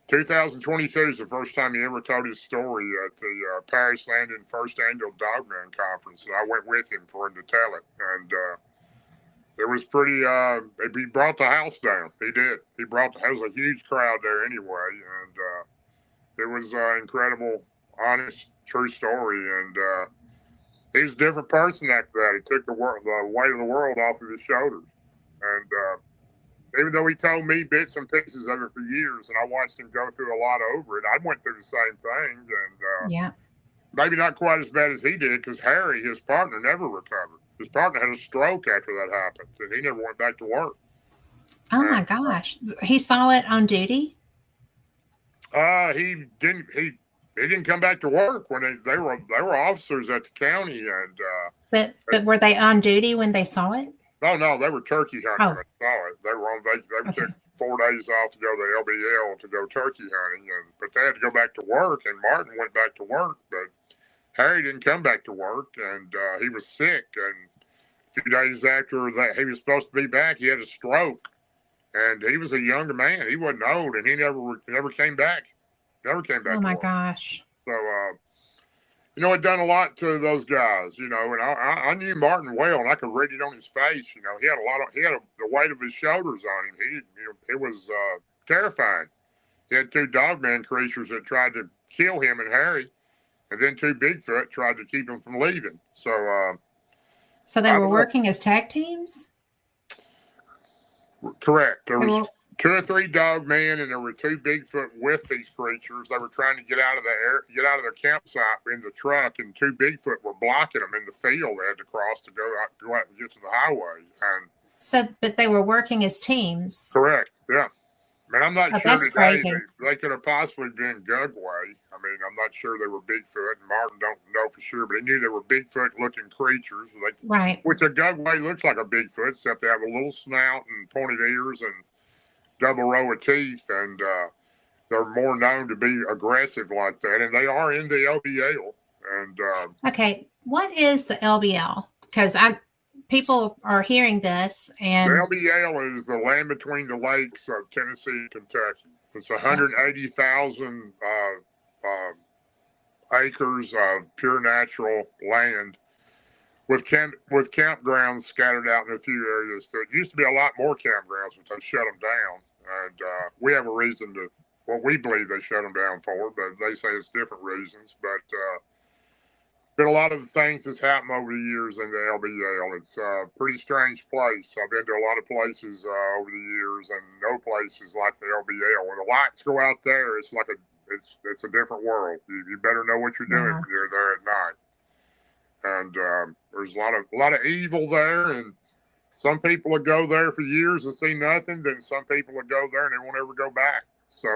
2022 is the first time he ever told his story at the Paris Landing First Annual Dogman Conference, and I went with him for him to tell it. And it was pretty. He brought the house down. He did. There was a huge crowd there anyway, and it was incredible, honest, true story. And he's a different person after that. He took the weight of the world off of his shoulders, and even though he told me bits and pieces of it for years, and I watched him go through a lot over it, I went through the same thing, and Yeah. maybe not quite as bad as he did, because Harry, his partner, never recovered. His partner had a stroke after that happened, and he never went back to work. Oh my And gosh. He saw it on duty? he didn't. He didn't come back to work when they were officers at the county, and But were they on duty when they saw it? no, they were turkey hunting. Oh, When I saw it. They were on. They okay. took 4 days off to go to the LBL to go turkey hunting, but they had to go back to work. And Martin went back to work, but Harry didn't come back to work, and he was sick. And a few days after that, he was supposed to be back. He had a stroke, and he was a younger man. He wasn't old, and he never came back. Never came back Oh to my work. gosh. So it done a lot to those guys, and I knew Martin well, and I could read it on his face. He had the weight of his shoulders on him. It was terrifying. He had 2 dogman creatures that tried to kill him and Harry, and then 2 Bigfoot tried to keep him from leaving. So they were working as tag teams? Correct. There was 2 or 3 dogmen, and there were 2 Bigfoot with these creatures. They were trying to get out of their campsite in the truck, and 2 Bigfoot were blocking them in the field. They had to cross to go out and get to the highway. And But they were working as teams. correct, yeah. I mean, I'm not sure That's today crazy. they could have possibly been Gugway. I mean, I'm not sure they were Bigfoot, and Martin don't know for sure, but he knew they were Bigfoot-looking creatures. Right. Which a Gugway looks like a Bigfoot, except they have a little snout and pointed ears and double row of teeth, and they're more known to be aggressive like that, and they are in the LBL. And Okay, what is the LBL? Because people are hearing this, the and LBL is the land between the lakes of Tennessee and Kentucky. It's 180,000 acres of pure natural land with campgrounds scattered out in a few areas. So it used to be a lot more campgrounds, but they shut them down. And we have a reason to, what we believe they shut them down for, but they say it's different reasons. But been a lot of things that's happened over the years in the LBL. It's a pretty strange place. I've been to a lot of places over the years, and no places like the LBL. When the lights go out there, it's like it's a different world. You better know what you're doing Wow. when you're there at night. And there's a lot of evil there, and some people will go there for years and see nothing. Then some people will go there and they won't ever go back. So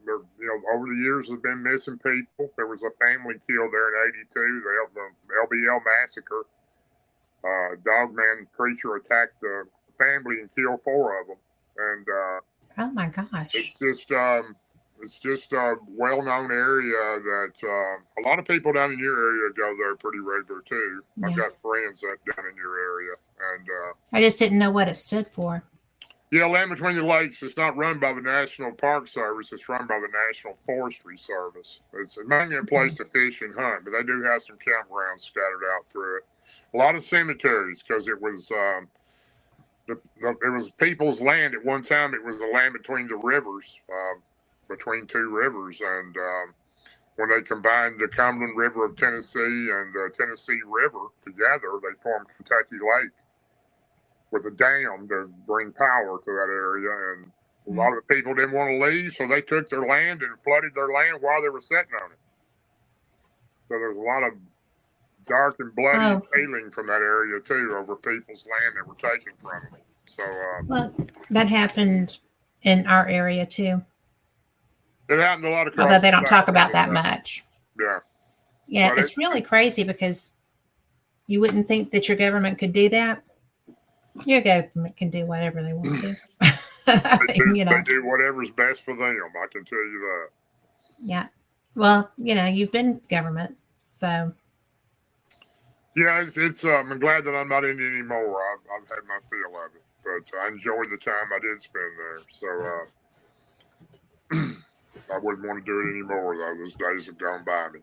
there, over the years, there's been missing people. There was a family killed there in '82, the LBL massacre. Dogman preacher attacked the family and killed 4 of them. And Oh my gosh. it's just a well-known area that a lot of people down in your area go there pretty regular too. I've Yeah. got friends that down in your area, and I just didn't know what it stood for. yeah, Land Between the Lakes. It's not run by the National Park Service. It's run by the National Forestry Service. It's mainly a place to fish and hunt, but they do have some campgrounds scattered out through it. A lot of cemeteries because it was it was people's land at one time. It was the land between the rivers, between 2 rivers, and when they combined the Cumberland River of Tennessee and the Tennessee River together, they formed Kentucky Lake with a dam to bring power to that area. And a lot of the people didn't want to leave, so they took their land and flooded their land while they were sitting on it. So there's a lot of dark and bloody feeling from that area too over people's land that were taken from them. So well, that happened in our area too. It happened a lot of. Although they don't talk about that much. Yeah. Yeah, but it's really crazy because you wouldn't think that your government could do that. Your government can do whatever they want to. They do whatever's best for them. I can tell you that. Yeah. Well, you've been government, so. Yeah, it's. I'm glad that I'm not in it anymore. I've had my fill of it, but I enjoyed the time I did spend there. So I wouldn't want to do it anymore, though. Those days have gone by me.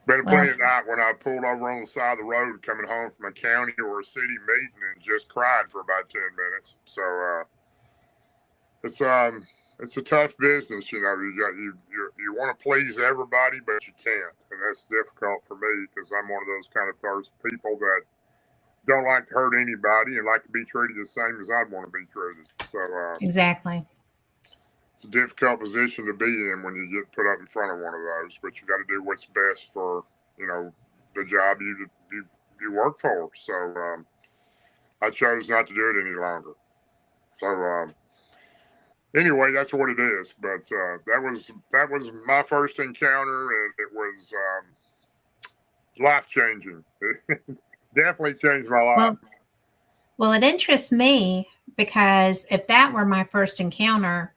Been plenty of night when I pulled over on the side of the road coming home from a county or a city meeting and just cried for about 10 minutes. So it's a tough business, you want to please everybody, but you can't, and that's difficult for me because I'm one of those kind of people that don't like to hurt anybody and like to be treated the same as I'd want to be treated. So exactly. It's a difficult position to be in when you get put up in front of one of those, but you got to do what's best for, the job you work for. So I chose not to do it any longer. So anyway, that's what it is. But that was my first encounter, and it was life changing. It definitely changed my life. Well, it interests me because if that were my first encounter,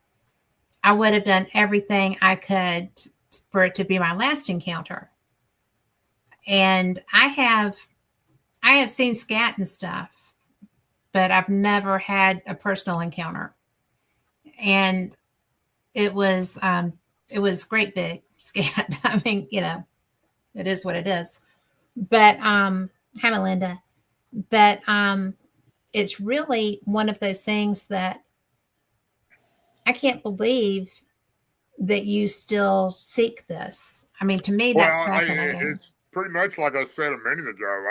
I would have done everything I could for it to be my last encounter. And I have seen scat and stuff, but I've never had a personal encounter. And it was great big scat. I mean, it is what it is. But hi Melinda. But it's really one of those things that I can't believe that you still seek this. I mean, to me, that's fascinating. It's pretty much like I said a minute ago.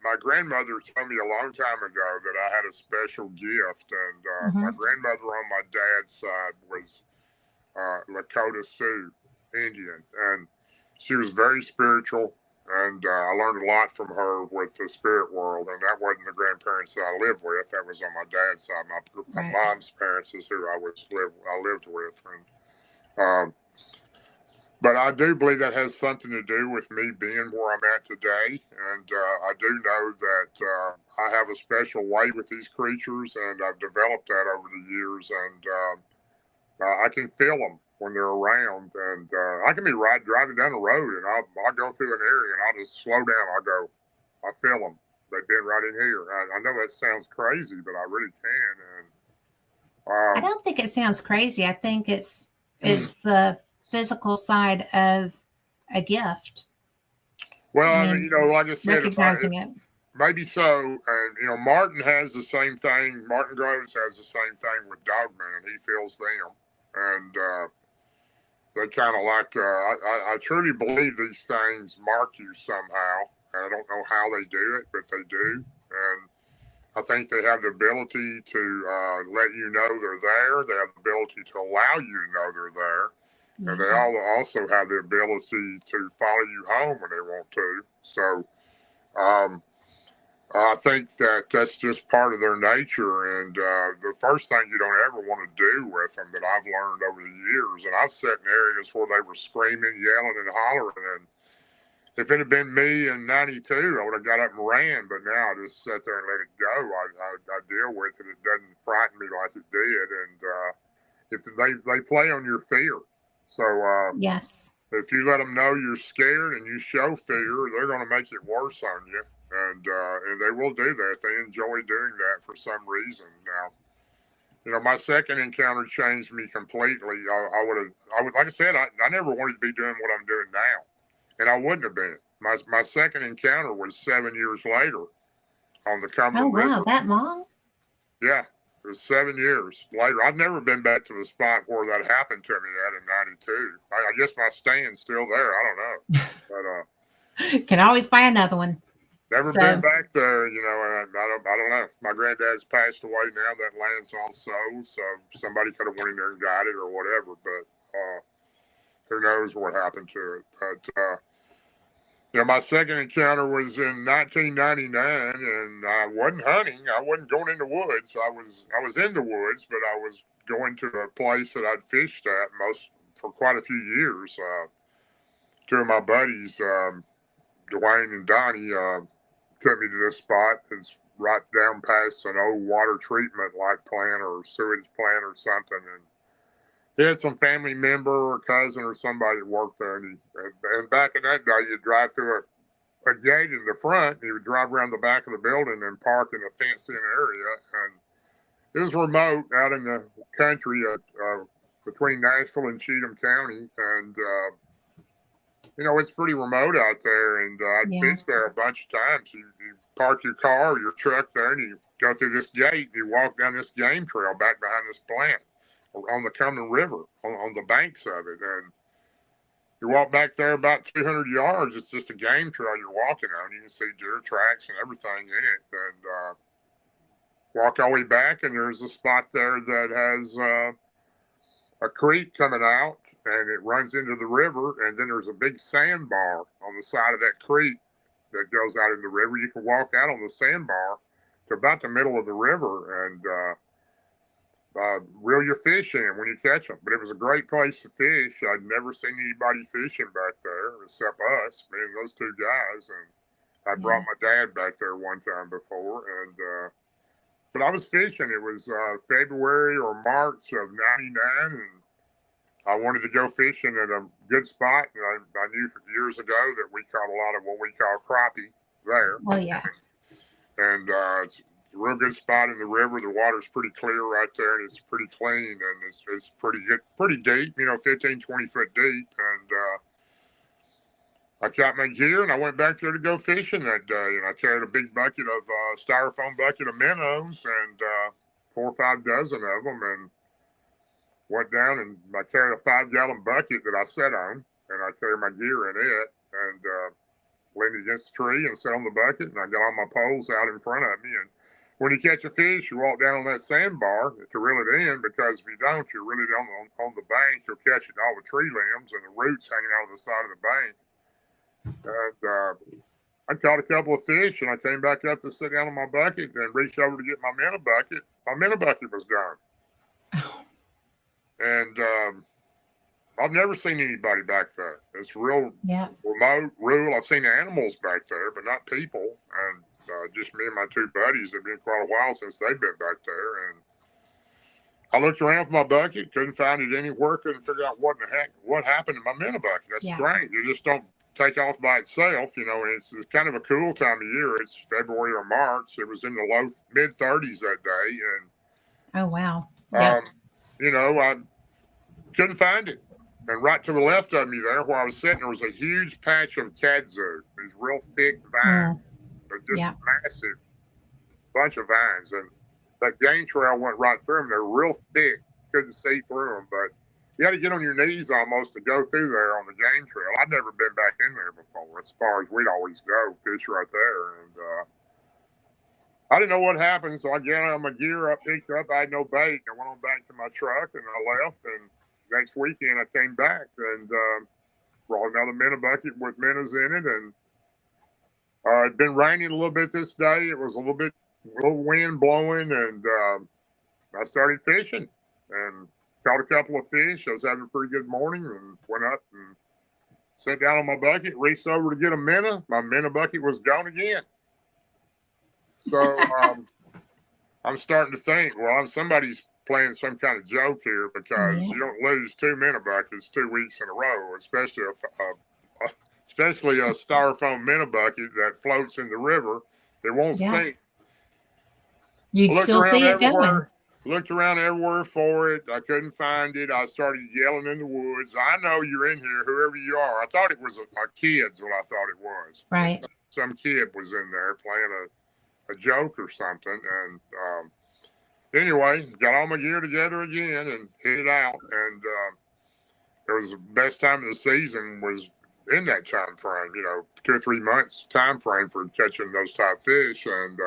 My grandmother told me a long time ago that I had a special gift, and my grandmother on my dad's side was Lakota Sioux Indian, and she was very spiritual, and I learned a lot from her with the spirit world, and that wasn't the grandparents that I lived with. That was on my dad's side. My mom's parents is who I lived with, and but I do believe that has something to do with me being where I'm at today, and I do know that I have a special way with these creatures, and I've developed that over the years, and I can feel them when they're around, and I can be driving down the road, and I'll go through an area, and I'll just slow down. I feel them. They've been right in here. I know that sounds crazy, but I really can. And I don't think it sounds crazy. I think it's the physical side of a gift. Well, like I said, recognizing it. Maybe so. And, Martin has the same thing. Martin Groves has the same thing with Dogman. He feels them. And they kind of like, I truly believe these things mark you somehow. And I don't know how they do it, but they do. And I think they have the ability to let you know they're there. They have the ability to allow you to know they're there. And they all also have the ability to follow you home when they want to. So I think that that's just part of their nature. And the first thing you don't ever want to do with them that I've learned over the years, and I've sat in areas where they were screaming, yelling, and hollering. And if it had been me in '92, I would have got up and ran. But now I just sit there and let it go. I deal with it. It doesn't frighten me like it did. And if they play on your fear. So yes. if you let them know you're scared and you show fear, they're going to make it worse on you. And they will do that. They enjoy doing that for some reason. Now, my second encounter changed me completely. I would, like I said, I never wanted to be doing what I'm doing now, and I wouldn't have been. My second encounter was 7 years later on the Cumberland River. Oh wow, that long? Yeah, it was 7 years later. I've never been back to the spot where that happened to me at in '92. I guess my stand's still there. I don't know, but can always buy another one. Never been back there, I don't know. My granddad's passed away now. That land's all sold, so somebody could have went in there and got it or whatever. But who knows what happened to it? But my second encounter was in 1999, and I wasn't hunting. I wasn't going in the woods. I was in the woods, but I was going to a place that I'd fished at for quite a few years. Two of my buddies, Dwayne and Donnie, took me to this spot. It's right down past an old water treatment like plant or sewage plant or something. And he had some family member or cousin or somebody that worked there. And back in that day, you'd drive through a gate in the front, and you would drive around the back of the building and park in a fenced-in area. And it was remote out in the country between Nashville and Cheatham County. And it's pretty remote out there, and I'd fish there a bunch of times. You park your car or your truck there, and you go through this gate, and you walk down this game trail back behind this plant on the Cumberland River, on the banks of it. And you walk back there about 200 yards. It's just a game trail you're walking on. You can see deer tracks and everything in it. And walk all the way back, and there's a spot there that has a creek coming out, and it runs into the river, and then there's a big sandbar on the side of that creek that goes out in the river. You can walk out on the sandbar to about the middle of the river and reel your fish in when you catch them. But it was a great place to fish. I'd never seen anybody fishing back there except us, me and those two guys. And I brought my dad back there one time before, and but I was fishing. It was February or March of '99, and I wanted to go fishing at a good spot. And I knew years ago that we caught a lot of what we call crappie there. Oh, yeah. And it's a real good spot in the river. The water's pretty clear right there, and it's pretty clean, and it's pretty good, pretty deep, 15, 20 foot deep. And I caught my gear, and I went back there to go fishing that day. And I carried a big bucket of styrofoam bucket of minnows and 4 or 5 dozen of them, and went down, and I carried a 5-gallon bucket that I sat on, and I carried my gear in it, and leaned against the tree and sat on the bucket, and I got all my poles out in front of me. And when you catch a fish, you walk down on that sandbar to reel it in, because if you don't, you're really on the bank. You'll catch it in all the tree limbs and the roots hanging out of the side of the bank. And I caught a couple of fish, and I came back up to sit down on my bucket and reached over to get my minnow bucket. My minnow bucket was gone. Oh. And I've never seen anybody back there. It's real remote, rural. I've seen animals back there, but not people. And just me and my 2 buddies. It's been quite a while since they've been back there. And I looked around for my bucket, couldn't find it anywhere, couldn't figure out what happened to my minnow bucket. That's strange. You just don't take off by itself, It's kind of a cool time of year. It's February or March. It was in the low mid 30s that day, and oh wow, I couldn't find it. And right to the left of me there, where I was sitting, there was a huge patch of kudzu, these real thick vines, but just massive bunch of vines, and that game trail went right through them. They're real thick, couldn't see through them, but You had to get on your knees almost to go through there on the game trail. I'd never been back in there before. As far as we'd always go, fish right there, and I didn't know what happened. So I got my gear up, picked up. I had no bait. I went on back to my truck and I left. And next weekend I came back and brought another minnow bucket with minnows in it, and it'd been raining a little bit this day. It was a little wind blowing, and I started fishing and caught a couple of fish. I was having a pretty good morning and went up and sat down on my bucket, reached over to get a minnow. My minnow bucket was gone again. So I'm starting to think, well, somebody's playing some kind of joke here because you don't lose 2 minnow buckets 2 weeks in a row, especially a styrofoam minnow bucket that floats in the river. It won't sink. You'd still see it going. Looked around everywhere for it. I couldn't find it. I started yelling in the woods. I know you're in here, whoever you are. I thought it was a kid's what I thought it was. Right. Some kid was in there playing a joke or something. And anyway, got all my gear together again and hit it out. And it was the best time of the season was in that time frame, 2 or 3 months time frame for catching those type fish. And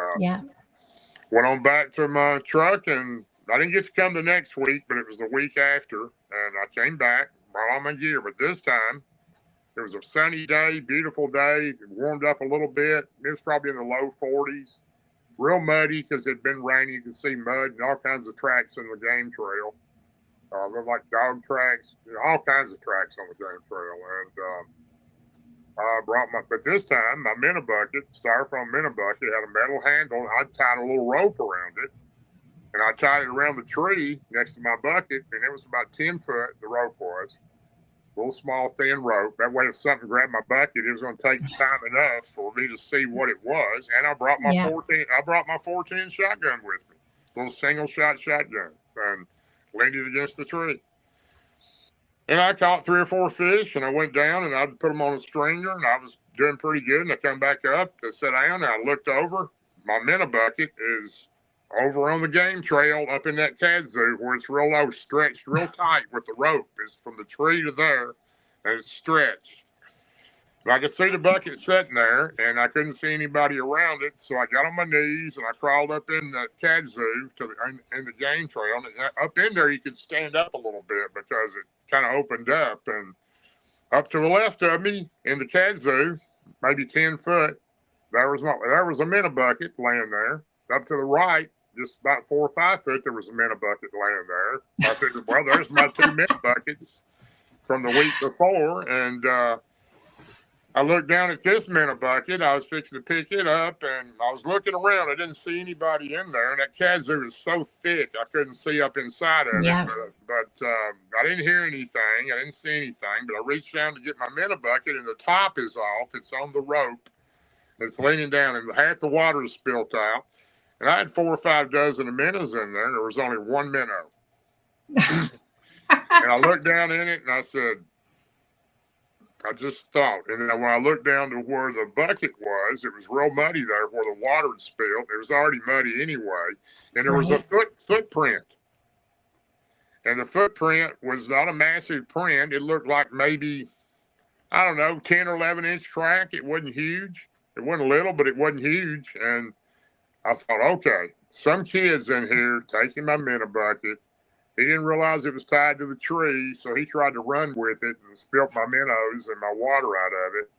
went on back to my truck, and I didn't get to come the next week, but it was the week after, and I came back, brought all my gear. But this time, it was a sunny day, beautiful day. It warmed up a little bit. It was probably in the low 40s. Real muddy because it had been raining. You could see mud and all kinds of tracks in the game trail. Looked like dog tracks, all kinds of tracks on the game trail. And I brought but this time, my minnow bucket, styrofoam minnow bucket, had a metal handle. I tied a little rope around it, and I tied it around the tree next to my bucket, and it was about 10 foot, the rope was. A little small, thin rope. That way, if something grabbed my bucket, it was going to take time enough for me to see what it was. And I brought my 410 shotgun with me, little single shot shotgun, and leaned it against the tree. And I caught 3 or 4 fish, and I went down, and I put them on a stringer, and I was doing pretty good. And I come back up to sit down, and I looked over. My minnow bucket is over on the game trail up in that kudzu where it's real low, stretched real tight with the rope. It's from the tree to there, and it's stretched. And I could see the bucket sitting there, and I couldn't see anybody around it. So I got on my knees, and I crawled up in the kudzu in the game trail. And up in there, you could stand up a little bit because it kind of opened up. And up to the left of me in the kudzu, maybe 10 foot, there was a minnow bucket laying there. Up to the right, just about 4 or 5 foot, there was a minnow bucket laying there. I figured, well, there's my 2 minnow buckets from the week before. And I looked down at this minnow bucket. I was fixing to pick it up, and I was looking around. I didn't see anybody in there, and that kudzu is so thick I couldn't see up inside of it. But I didn't hear anything. I didn't see anything, but I reached down to get my minnow bucket, and the top is off. It's on the rope. It's leaning down, and half the water is spilt out. And I had 4 or 5 dozen of minnows in there, and there was only 1 minnow. And I looked down in it, and I said, I just thought. And then when I looked down to where the bucket was, it was real muddy there where the water had spilled. It was already muddy anyway. And there was a footprint. And the footprint was not a massive print. It looked like maybe, 10 or 11 inch track. It wasn't huge. It wasn't little, but it wasn't huge. And I thought, okay, some kid's in here taking my minnow bucket. He didn't realize it was tied to the tree, so he tried to run with it and spilt my minnows and my water out of it.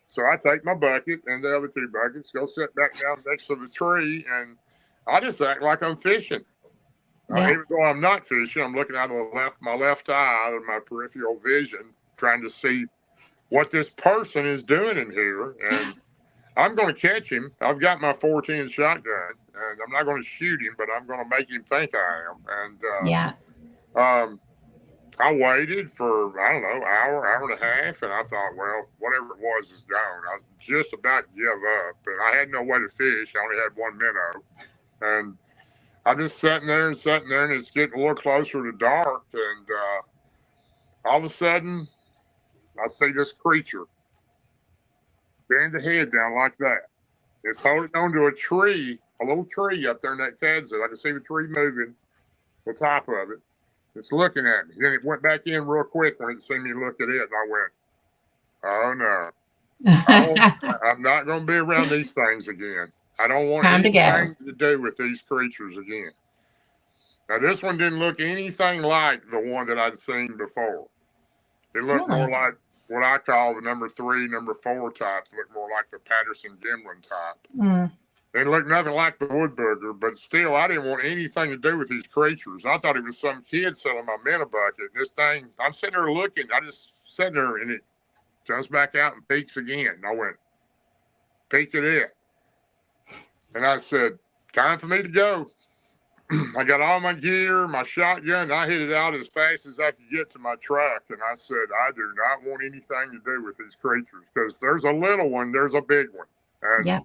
So I take my bucket and the other 2 buckets, go sit back down next to the tree, and I just act like I'm fishing. Even though I'm not fishing, I'm looking out of my left eye, out of my peripheral vision, trying to see what this person is doing in here. And I'm going to catch him. I've got my 410 shotgun, and I'm not going to shoot him, but I'm going to make him think I am. And I waited for, hour and a half, and I thought, well, whatever it was is gone. I just about give up, and I had no way to fish. I only had 1 minnow, and I just sitting there, and it's getting a little closer to dark, and all of a sudden, I see this creature bend the head down like that. It's holding onto a tree, a little tree up there in that kudzu. I can see the tree moving, the top of it. It's looking at me. Then it went back in real quick when it seen me look at it, and I went, "Oh no, I'm not going to be around these things again. I don't want Time to go. anything to do with these creatures again." Now this one didn't look anything like the one that I'd seen before. It looked more Really? like what I call the number 3, number 4 types. It looked more like the Patterson Gimlin type. Mm. It looked nothing like the wood booger, but still, I didn't want anything to do with these creatures. I thought it was some kid selling my minnow bucket. This thing, I'm sitting there looking. I just sitting there, and it comes back out and peeks again. And I went, peeked at it. And I said, time for me to go. I got all my gear, my shotgun, and I hit it out as fast as I could get to my truck. And I said, I do not want anything to do with these creatures, because there's a little one, there's a big one. And Yep.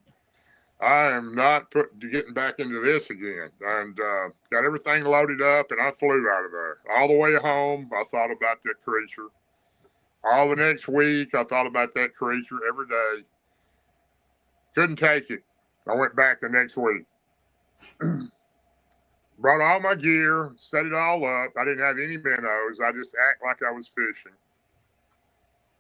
I am not getting back into this again. And got everything loaded up, and I flew out of there. All the way home, I thought about that creature. All the next week, I thought about that creature every day. Couldn't take it. I went back the next week. Brought all my gear, set it all up. I didn't have any minnows. I just act like I was fishing.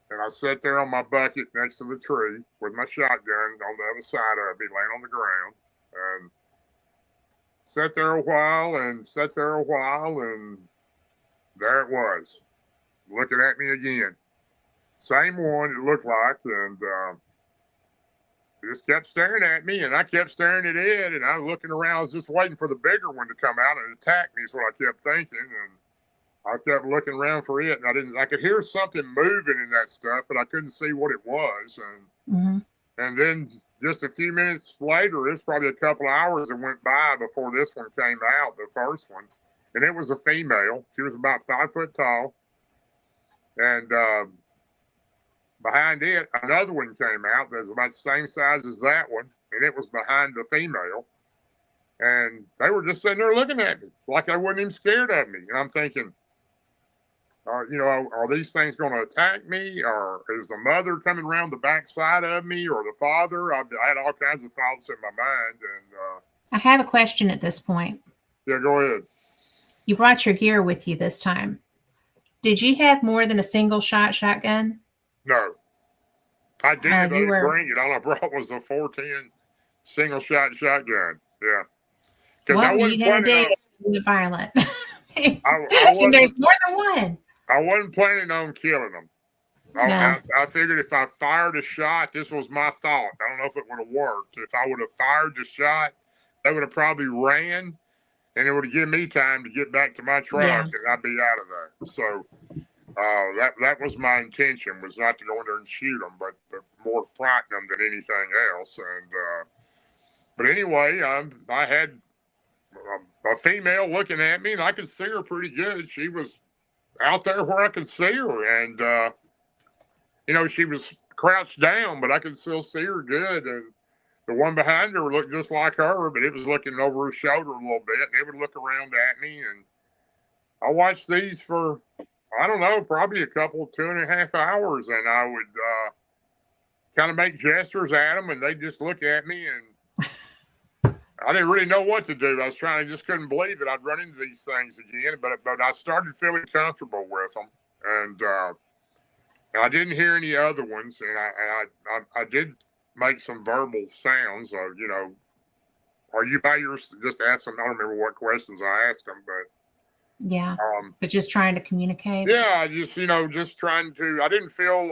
And I sat there on my bucket next to the tree with my shotgun on the other side of me, laying on the ground. And sat there a while, and there it was, looking at me again. Same one it looked like, and it just kept staring at me, and I kept staring at it, and I was looking around. I was just waiting for the bigger one to come out and attack me is what I kept thinking. And I kept looking around for it, and I could hear something moving in that stuff, but I couldn't see what it was. And then just a few minutes later, it's probably a couple of hours that went by before this one came out, the first one. And it was a female. She was about 5 foot tall. And behind it, another one came out that was about the same size as that one, and it was behind the female. And they were just sitting there looking at me like they wasn't even scared of me. And I'm thinking, are these things going to attack me? Or is the mother coming around the backside of me, or the father? I had all kinds of thoughts in my mind. And I have a question at this point. Yeah, go ahead. You brought your gear with you this time. Did you have more than a single shot shotgun? No. I did. I didn't bring it. All I brought was a 410 single shot shotgun. Yeah. Because I wasn't planning on violent. And there's more than one. I wasn't planning on killing them. I figured if I fired a shot, this was my thought. I don't know if it would have worked. If I would have fired the shot, they would have probably ran, and it would have given me time to get back to my truck, and I'd be out of there. So that was my intention, was not to go in there and shoot them, but more frighten them than anything else. And but anyway, I had a female looking at me, and I could see her pretty good. She was out there where I could see her, and she was crouched down, but I could still see her good. And the one behind her looked just like her, but it was looking over her shoulder a little bit, and it would look around at me. And I watched these for, I don't know, probably a couple, 2.5 hours, and I would kind of make gestures at them, and they'd just look at me, and I didn't really know what to do. I just couldn't believe that I'd run into these things again, but I started feeling comfortable with them, and I didn't hear any other ones, and I did make some verbal sounds of, are you by your, just ask them, I don't remember what questions I asked them, but yeah, but just trying to communicate. Yeah, just trying to, I didn't feel,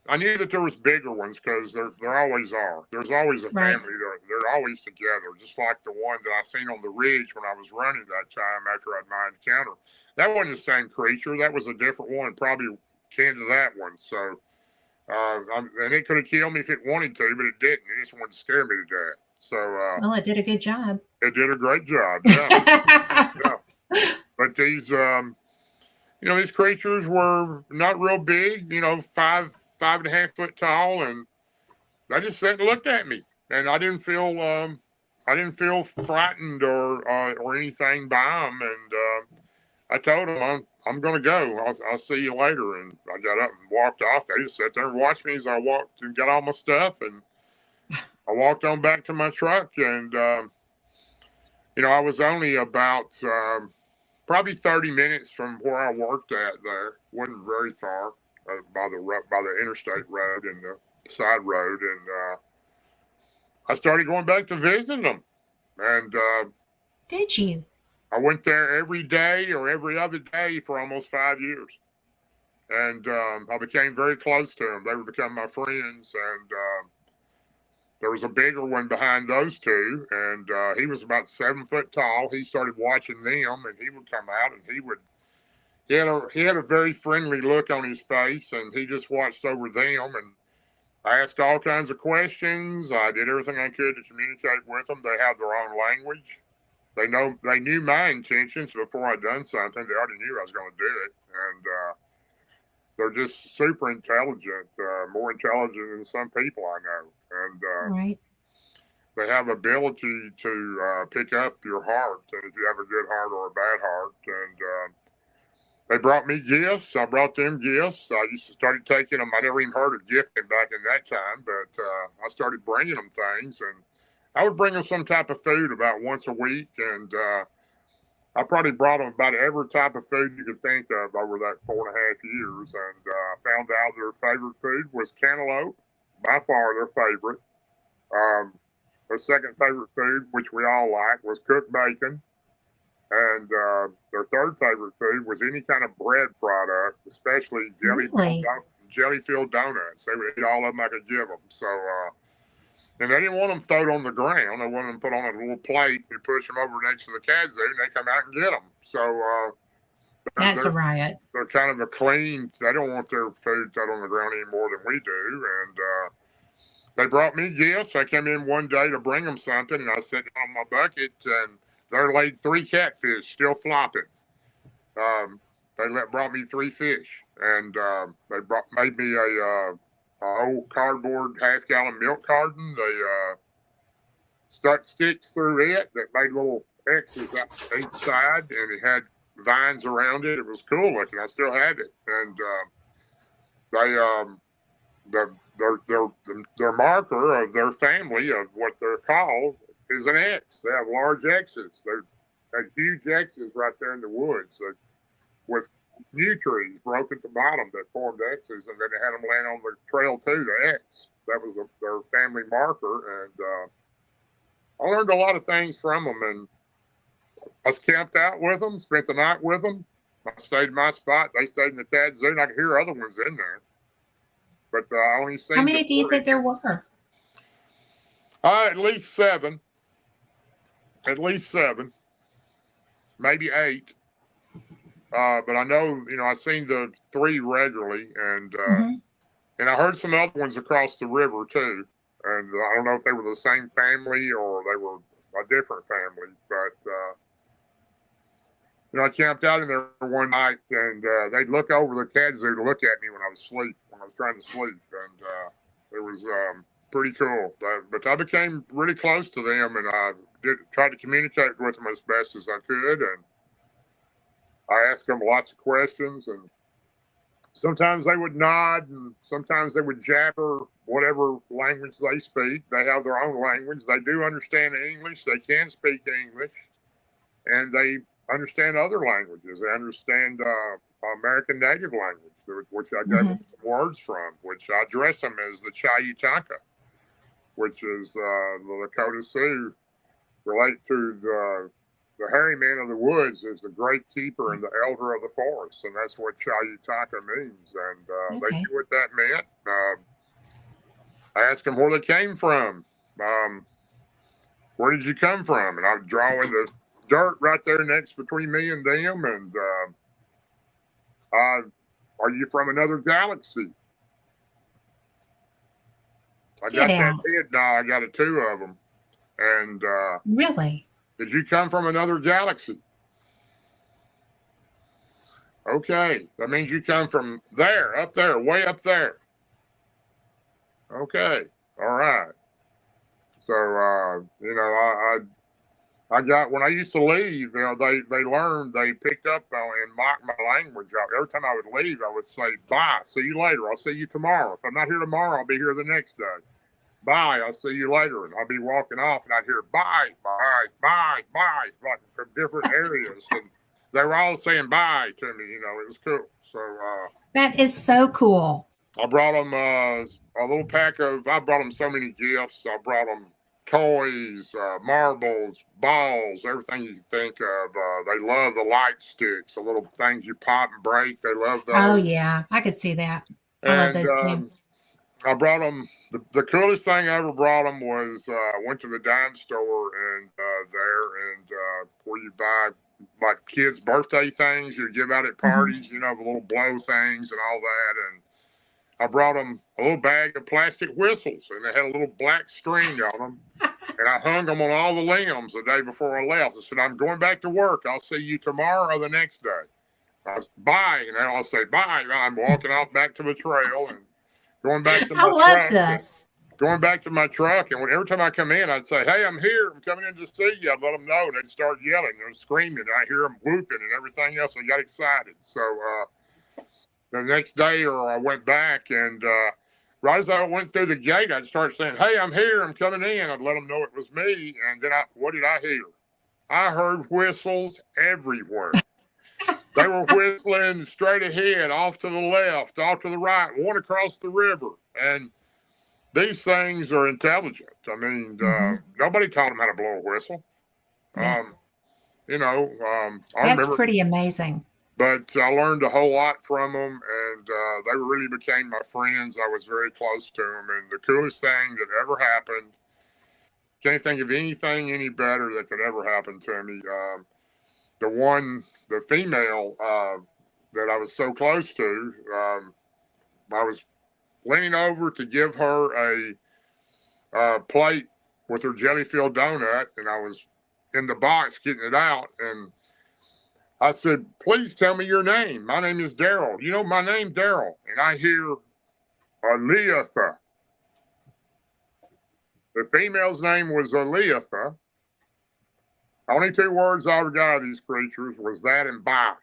I knew that there was bigger ones, because there always are. There's always a family. Right. They're always together, just like the one that I seen on the ridge when I was running that time after I had my encounter. That wasn't the same creature. That was a different one, probably kin to that one. So, and it could have killed me if it wanted to, but it didn't. It just wanted to scare me to death. So, well, it did a good job. It did a great job. Yeah. Yeah. But these, these creatures were not real big, 5.5 foot tall, and they just sat and looked at me, and I didn't feel frightened or anything by them. And I told them I'm going to go. I'll see you later. And I got up and walked off. They just sat there and watched me as I walked and got all my stuff, and I walked on back to my truck. And I was only about probably 30 minutes from where I worked at. There wasn't very far by the interstate road and the side road, and I started going back to visiting them. And Did you? I went there every day or every other day for almost 5 years. And I became very close to them. They would become my friends. And there was a bigger one behind those two. And he was about 7 foot tall. He started watching them, and he would come out, and he had a very friendly look on his face, and he just watched over them. And I asked all kinds of questions. I did everything I could to communicate with them. They have their own language. They knew my intentions before I'd done something. They already knew I was going to do it, and they're just super intelligent, more intelligent than some people I know, and Right. they have ability to pick up your heart, and if you have a good heart or a bad heart. And they brought me gifts. I brought them gifts. I used to started taking them. I never even heard of gifting back in that time, but I started bringing them things, and I would bring them some type of food about once a week, and I probably brought them about every type of food you could think of over that 4.5 years, and found out their favorite food was cantaloupe, by far their favorite. Their second favorite food, which we all like, was cooked bacon. And their third favorite food was any kind of bread product, especially Really? jelly filled donuts. They would eat all of them I could give them. So, and they didn't want them thrown on the ground. They wanted them put on a little plate and push them over next to the kazoo, and they come out and get them. So That's a they're riot. they're kind of a clean. They don't want their food thrown on the ground any more than we do. And they brought me gifts. I came in one day to bring them something, and I sat down on my bucket, and there laid 3 catfish still flopping. Um, brought me 3 fish, and they made me a old cardboard half-gallon milk carton. They stuck sticks through it that made little X's out each side, and it had vines around it. It was cool looking. I still have it, and they their marker of their family of what they're called is an X. They have large X's. They had huge X's right there in the woods with new trees broken at the bottom that formed X's, and then they had them land on the trail too, the X. That was their family marker, and I learned a lot of things from them. And I camped out with them, spent the night with them. I stayed in my spot. They stayed in the kazoo, and I could hear other ones in there. But I only seen How many do you 3. think there were? At least 7. At least 7. Maybe 8. But I know, I seen the 3 regularly, Hmm. and I heard some other ones across the river too. And I don't know if they were the same family or they were a different family. But I camped out in there one night, and they'd look over the kazoo to look at me when I was trying to sleep, and it was pretty cool. But I became really close to them, and I tried to communicate with them as best as I could, and I asked them lots of questions, and sometimes they would nod, and sometimes they would jabber whatever language they speak. They have their own language. They do understand English. They can speak English, and they understand other languages. They understand American Native language, which I gave them some words from, which I address them as the Chayutanka, which is the Lakota Sioux relate to the hairy man of the woods is the great keeper and the elder of the forest, and that's what Chayutanka means. And they knew what that meant. I asked them where they came from. Where did you come from? And I was drawing the dirt right there next between me and them. And are you from another galaxy? I got that head nod. I got 2 of them. And Really? did you come from another galaxy? Okay, that means you come from there, up there, way up there. Okay, all right. So I got, when I used to leave, they learned, they picked up on and mocked my language. Every time I would leave, I would say, bye, see you later. I'll see you tomorrow. If I'm not here tomorrow, I'll be here the next day. Bye, I'll see you later. And I'll be walking off, and I'd hear bye, bye, bye, bye, like from different areas. And they were all saying bye to me. It was cool. So That is so cool. I brought them a little pack of. I brought them so many gifts. I brought them toys, marbles, balls, everything you can think of. They love the light sticks, the little things you pop and break. They love Oh those. yeah, I could see that. I love And those too. I brought them. The coolest thing I ever brought them was I went to the dime store and where you buy like kids' birthday things you give out at parties, the little blow things and all that. And I brought them a little bag of plastic whistles, and they had a little black string on them. And I hung them on all the limbs the day before I left. I said, I'm going back to work. I'll see you tomorrow or the next day. I was, bye. And I'll say, bye. I'm walking out back to the trail and going back to I my love truck. this. Going back to my truck. And every time I come in, I'd say, hey, I'm here. I'm coming in to see you. I'd let them know. And they'd start yelling and screaming. And I hear them whooping and everything else. I got excited. So the next day, or I went back and right as I went through the gate, I'd start saying, hey, I'm here, I'm coming in. I'd let them know it was me. And then what did I hear? I heard whistles everywhere. They were whistling straight ahead, off to the left, off to the right, one across the river. And these things are intelligent. I mean, nobody taught them how to blow a whistle. Yeah. I That's remember. pretty amazing. But I learned a whole lot from them, and they really became my friends. I was very close to them, and the coolest thing that ever happened, can't think of anything any better that could ever happen to me. The female that I was so close to, I was leaning over to give her a plate with her jelly-filled donut, and I was in the box getting it out, and I said, please tell me your name. My name is Darrell. My name, Darrell. And I hear Aleatha. The female's name was Aleatha. Only two words I ever got out of these creatures was that and bye.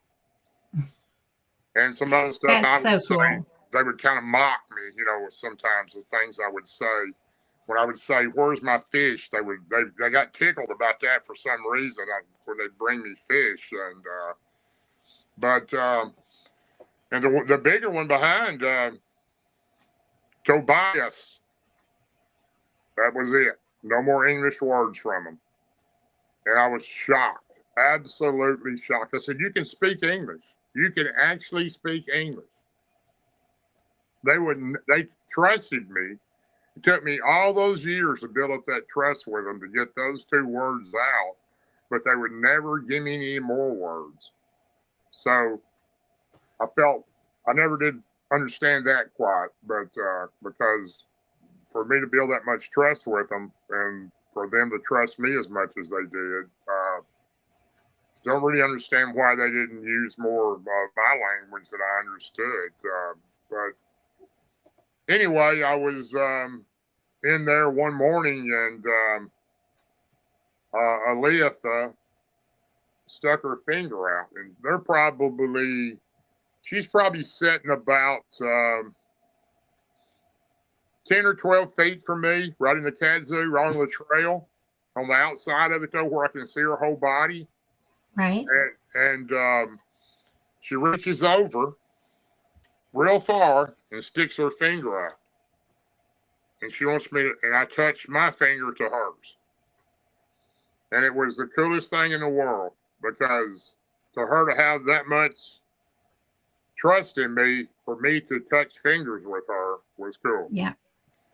And some other stuff I would say. They would kind of mock me, sometimes the things I would say. When I would say, where's my fish? They got tickled about that for some reason when they'd bring me fish. And the bigger one behind, Tobias, that was it. No more English words from him. And I was shocked, absolutely shocked. I said, you can speak English. You can actually speak English. They trusted me. It took me all those years to build up that trust with them to get those two words out, but they would never give me any more words. So I never did understand that quite, but because for me to build that much trust with them and for them to trust me as much as they did, don't really understand why they didn't use more of my language that I understood. But anyway, I was in there one morning and Aleatha stuck her finger out, and she's probably sitting about 10 or 12 feet from me, right in the kazoo, right on the trail, on the outside of it, though, where I can see her whole body. Right. And she reaches over real far and sticks her finger out. And she wants me to, and I touched my finger to hers. And it was the coolest thing in the world, because to her to have that much trust in me, for me to touch fingers with her, was cool. Yeah.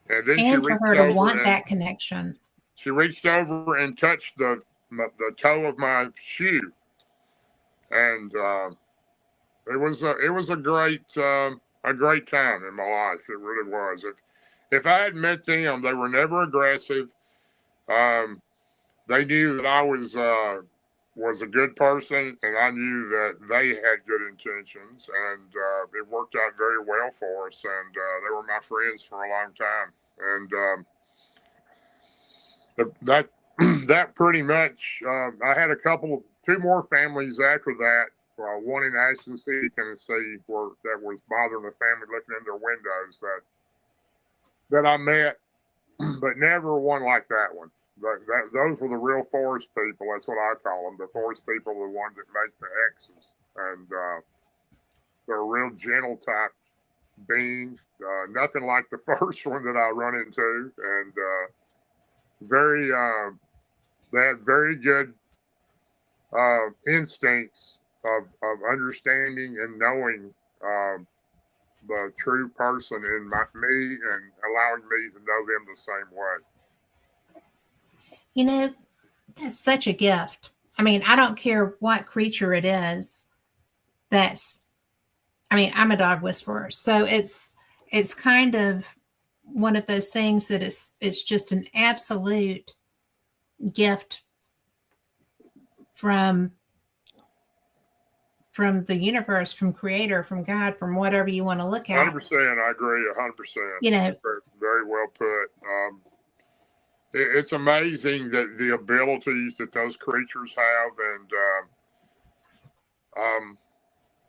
And then and for her to want that connection. She reached over and touched the toe of my shoe, and it was a great time in my life. It really was. If I had met them, they were never aggressive. They knew that I was a good person, and I knew that they had good intentions, and it worked out very well for us. And they were my friends for a long time. And that pretty much, I had two more families after that. One in Ashton City, Tennessee, that was bothering the family looking in their windows that I met, but never one like that one. Those were the real forest people. That's what I call them. The forest people are the ones that make the X's, and they're a real gentle type being. Nothing like the first one that I run into, and very they had very good instincts of understanding and knowing the true person in me and allowing me to know them the same way. You know, that's such a gift. I mean, I don't care what creature it is. That's, I mean, I'm a dog whisperer, so it's kind of one of those things that it's just an absolute gift from the universe, from creator, from God, from whatever you want to look at. 100%, I agree. 100%. You know, very well put. It's amazing that the abilities that those creatures have, and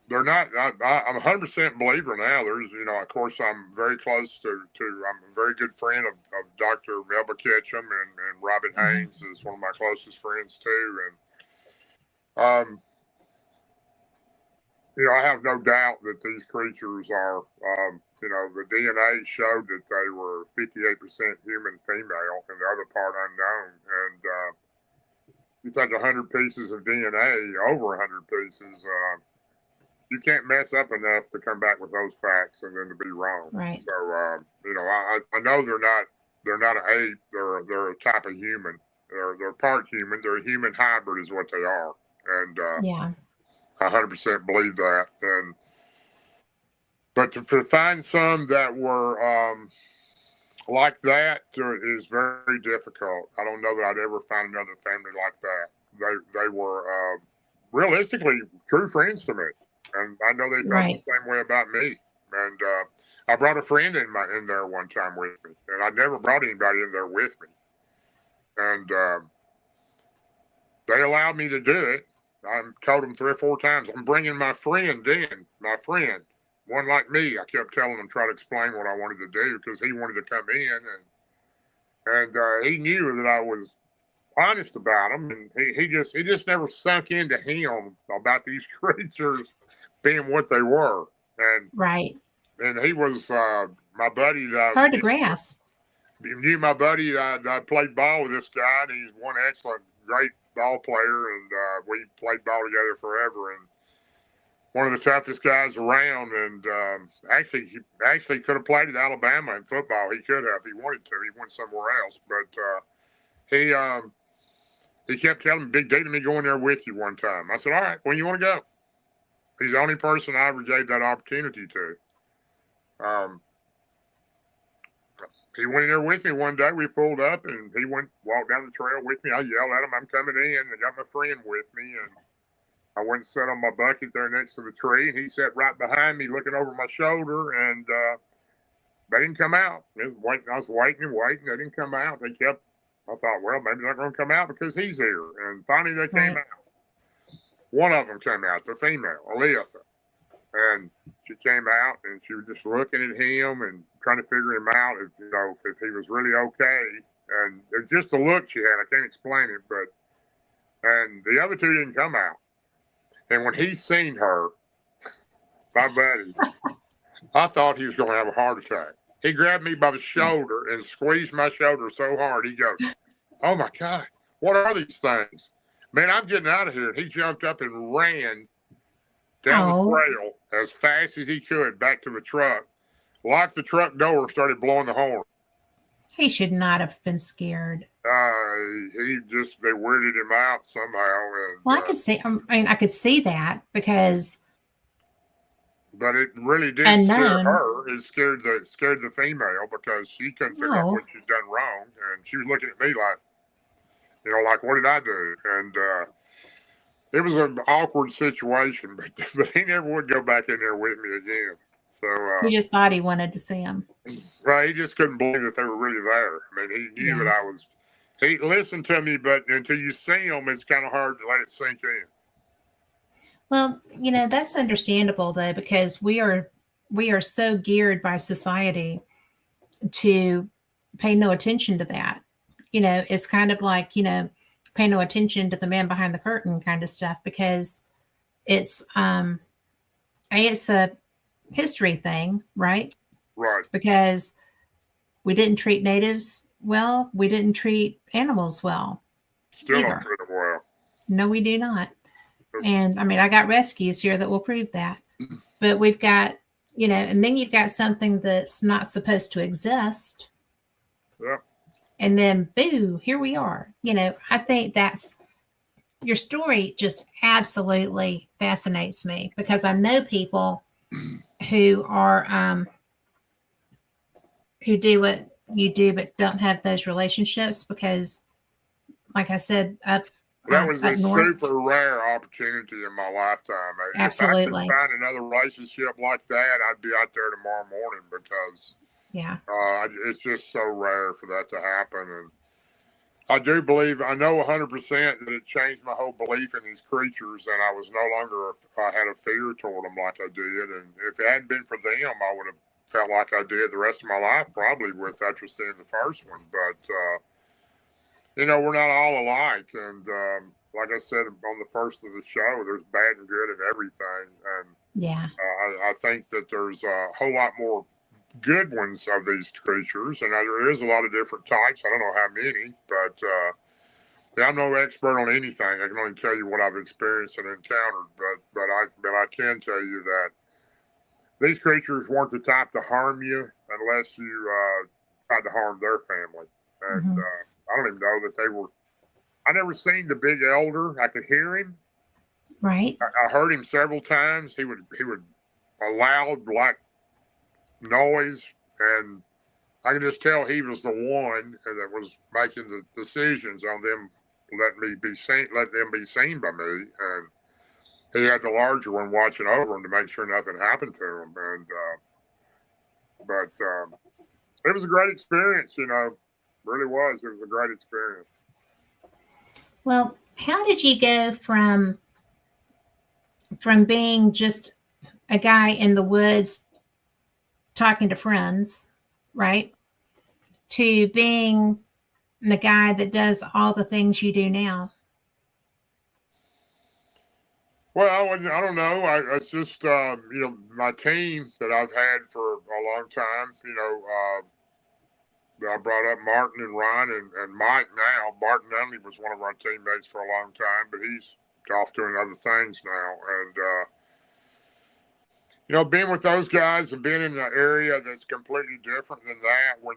they're not. I'm a 100% believer now. There's, of course, I'm very close to. I'm a very good friend of Dr. Melba Ketchum, and Robin Haynes is one of my closest friends too, and I have no doubt that these creatures are, the DNA showed that they were 58% human female and the other part unknown. And you take 100 pieces of DNA, over 100 pieces, you can't mess up enough to come back with those facts and then to be wrong. Right. So, I know they're not an ape. They're a type of human. They're part human. They're a human hybrid is what they are. And yeah. I 100% believe that. But to find some that were like that is very difficult. I don't know that I'd ever find another family like that. They were realistically true friends to me, and I know they felt the same way about me. And I brought a friend in there one time with me, and I never brought anybody in there with me. And they allowed me to do it. I told them 3 or 4 times, I'm bringing my friend in, one like me. I kept telling him, try to explain what I wanted to do because he wanted to come in, and he knew that I was honest about him, and he just never sunk into him about these creatures being what they were. And and he was my buddy. It's hard to grasp. You knew my buddy. I played ball with this guy, and he's one excellent, great ball player, and we played ball together forever, and one of the toughest guys around, and actually could have played at Alabama in football. He could have if he wanted to. He went somewhere else, but he kept telling me, Big D, to me, go in there with you one time. I said, all right, when you want to go? He's the only person I ever gave that opportunity to. He went in there with me one day. We pulled up, and he walked down the trail with me. I yelled at him, I'm coming in. I got my friend with me, and I went and sat on my bucket there next to the tree, and he sat right behind me looking over my shoulder, and they didn't come out. I was waiting and waiting. They didn't come out. I thought, well, maybe they're not going to come out because he's here. And finally they came out. One of them came out, the female, Alyssa. And she came out, and she was just looking at him and trying to figure him out, if he was really okay. And it was just the look she had. I can't explain it, and the other two didn't come out. And when he seen her, my buddy, I thought he was going to have a heart attack. He grabbed me by the shoulder and squeezed my shoulder so hard. He goes, oh, my God, what are these things? Man, I'm getting out of here. And he jumped up and ran down the trail as fast as he could back to the truck, locked the truck door, started blowing the horn. He should not have been scared. They weirded him out somehow. And, well, I could see that because. But it really did scare her. It scared the female because she couldn't figure out what she'd done wrong, and she was looking at me like, what did I do? And it was an awkward situation, but he never would go back in there with me again. So he just thought he wanted to see him. Right, he just couldn't believe that they were really there. I mean, he knew that I was. He listened to me, but until you see them, it's kind of hard to let it sink in. Well, that's understandable though, because we are so geared by society to pay no attention to that. it's kind of like, pay no attention to the man behind the curtain kind of stuff, because it's it's a history thing, right? Right. Because we didn't treat natives well, we didn't treat animals well Still don't either. treat them well. No, we do not. And I mean, I got rescues here that will prove that. But we've got, and then you've got something that's not supposed to exist. Yeah. And then, boo, here we are. I think that's your story just absolutely fascinates me, because I know people who are, who do what you do, but don't have those relationships because, like I said, That was a up north. super rare opportunity in my lifetime. Absolutely. If I could find another relationship like that, I'd be out there tomorrow morning, because it's just so rare for that to happen. And I do believe, I know 100% that it changed my whole belief in these creatures, and I was no longer, I had a fear toward them like I did. And if it hadn't been for them, I would have felt like I did the rest of my life, probably, with after seeing the first one. But, we're not all alike. And like I said on the first of the show, there's bad and good in everything. And I think that there's a whole lot more good ones of these creatures, and there is a lot of different types. I don't know how many, but I'm no expert on anything. I can only tell you what I've experienced and encountered. But I can tell you that these creatures weren't the type to harm you unless you tried to harm their family. And I don't even know that they were. I never seen the big elder. I could hear him. Right. I heard him several times. He would a loud like noise, and I could just tell he was the one that was making the decisions on them. Let them be seen by me, and he had the larger one watching over him to make sure nothing happened to him. And but it was a great experience, really was. It was a great experience. Well, how did you go from being just a guy in the woods talking to friends, right, to being the guy that does all the things you do now? Well, I don't know. It's just, my team that I've had for a long time, I brought up Martin and Ryan and Mike now. Martin Nunley was one of our teammates for a long time, but he's off doing other things now. And, being with those guys and being in an area that's completely different than that, when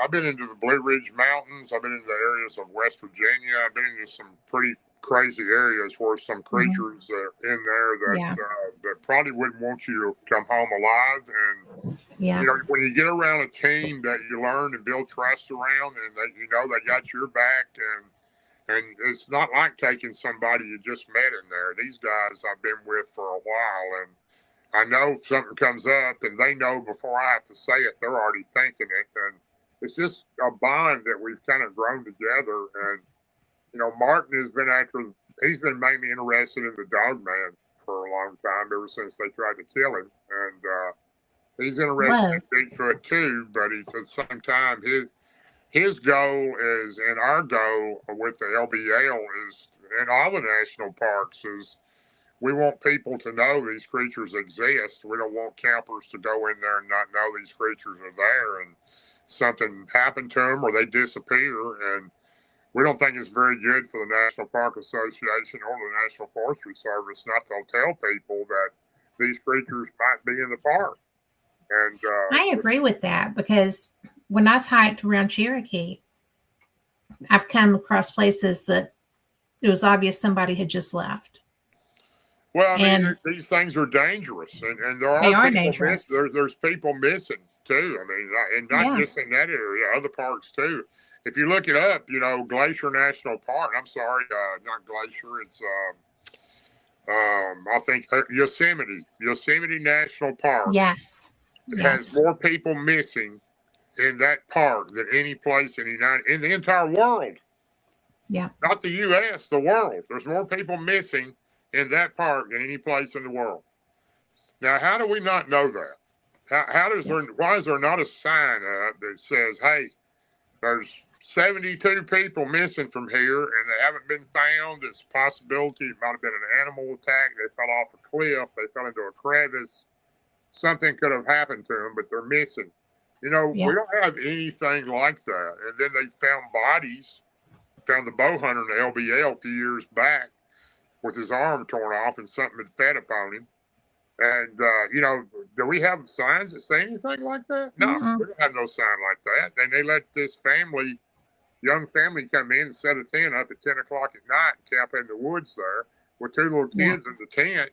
I've been into the Blue Ridge Mountains, I've been into the areas of West Virginia, I've been into some pretty crazy areas where some creatures are in there that probably wouldn't want you to come home alive. And when you get around a team that you learn and build trust around, and they got your back, and it's not like taking somebody you just met in there. These guys I've been with for a while, and I know if something comes up, and they know before I have to say it, they're already thinking it. And it's just a bond that we've kind of grown together. And Martin he's been mainly interested in the dog man for a long time, ever since they tried to kill him. And he's interested in Bigfoot too, but at the same time, his goal is, and our goal with the LBL is, in all the national parks, is we want people to know these creatures exist. We don't want campers to go in there and not know these creatures are there, and something happened to them or they disappear. And we don't think it's very good for the National Park Association or the National Forestry Service not to tell people that these creatures might be in the park. And I agree with that, because when I've hiked around Cherokee, I've come across places that it was obvious somebody had just left. Well, I mean, these things are dangerous, and there are people dangerous. There's people missing too. I mean, and not just in that area, other parks too. If you look it up, Glacier National Park. I'm sorry, not Glacier. It's I think Yosemite National Park. Yes. Has more people missing in that park than any place in the entire world. Yeah. Not the U.S., the world. There's more people missing in that park than any place in the world. Now, how do we not know that? Why is there not a sign up that says, hey, there's 72 people missing from here, and they haven't been found. It's a possibility it might have been an animal attack. They fell off a cliff. They fell into a crevice. Something could have happened to them, but they're missing. You know, Yeah. we don't have anything like that. And then they found bodies. Found the bow hunter in the LBL a few years back with his arm torn off and something had fed upon him. And, you know, do we have signs that say anything like that? No, Mm-mm. we don't have no sign like that. And they let this family, young family, come in and set a tent up at 10 o'clock at night and camp in the woods there with two little kids in the tent.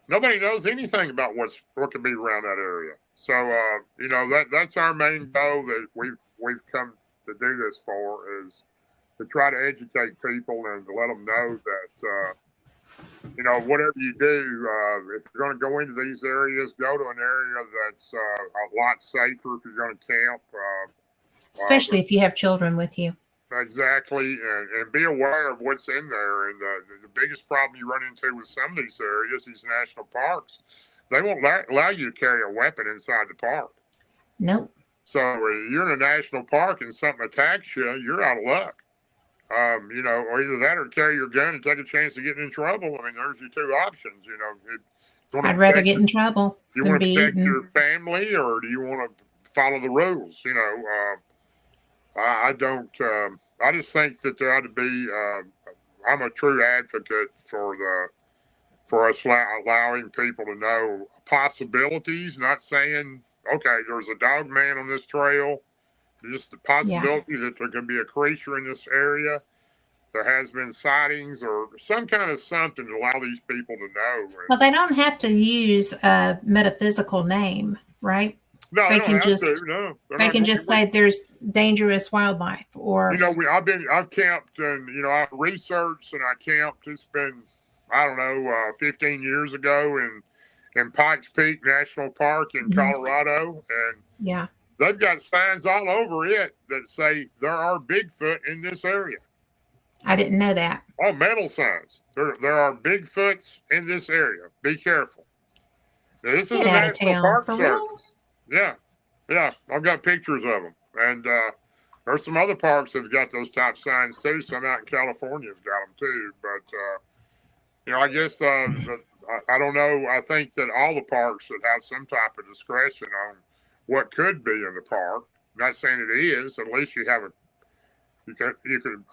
Nobody knows anything about what could be around that area. So, you know, that's our main goal that we've come to do this for, is to try to educate people and to let them know that, you know, whatever you do, if you're going to go into these areas, go to an area that's a lot safer if you're going to camp. Especially if you have children with you. Exactly, and be aware of what's in there. And the biggest problem you run into with some of these areas, these national parks, they won't allow you to carry a weapon inside the park. Nope. So you're in a national park and something attacks you, you're out of luck. You know, or either that or carry your gun and take a chance of getting in trouble. I mean, there's your two options. You know, I'd rather get in trouble you than want to be protect eaten. your family, or do you want to follow the rules? You know, I don't. I just think that there ought to be. I'm a true advocate for us allowing people to know possibilities. Not saying, okay, there's a dog man on this trail. Just the possibility that there could be a creature in this area. There has been sightings or some kind of something to allow these people to know. Well, they don't have to use a metaphysical name, right? No, They they don't can have just to. No, they can just say there's dangerous wildlife, or you know, I've camped and you know I researched and I camped. It's been I don't know 15 years ago in Pikes Peak National Park in Colorado, and yeah, they've got signs all over it that say there are Bigfoot in this area. I didn't know that. Oh, metal signs. There are Bigfoots in this area. Be careful. Now, this is Get a out of National town. Park For real? Service. Yeah, yeah. I've got pictures of them, and there's some other parks that've got those type signs too. Some out in California have got them too. But you know, I guess I don't know. I think that all the parks should have some type of discretion on what could be in the park. I'm not saying it is. At least you have you can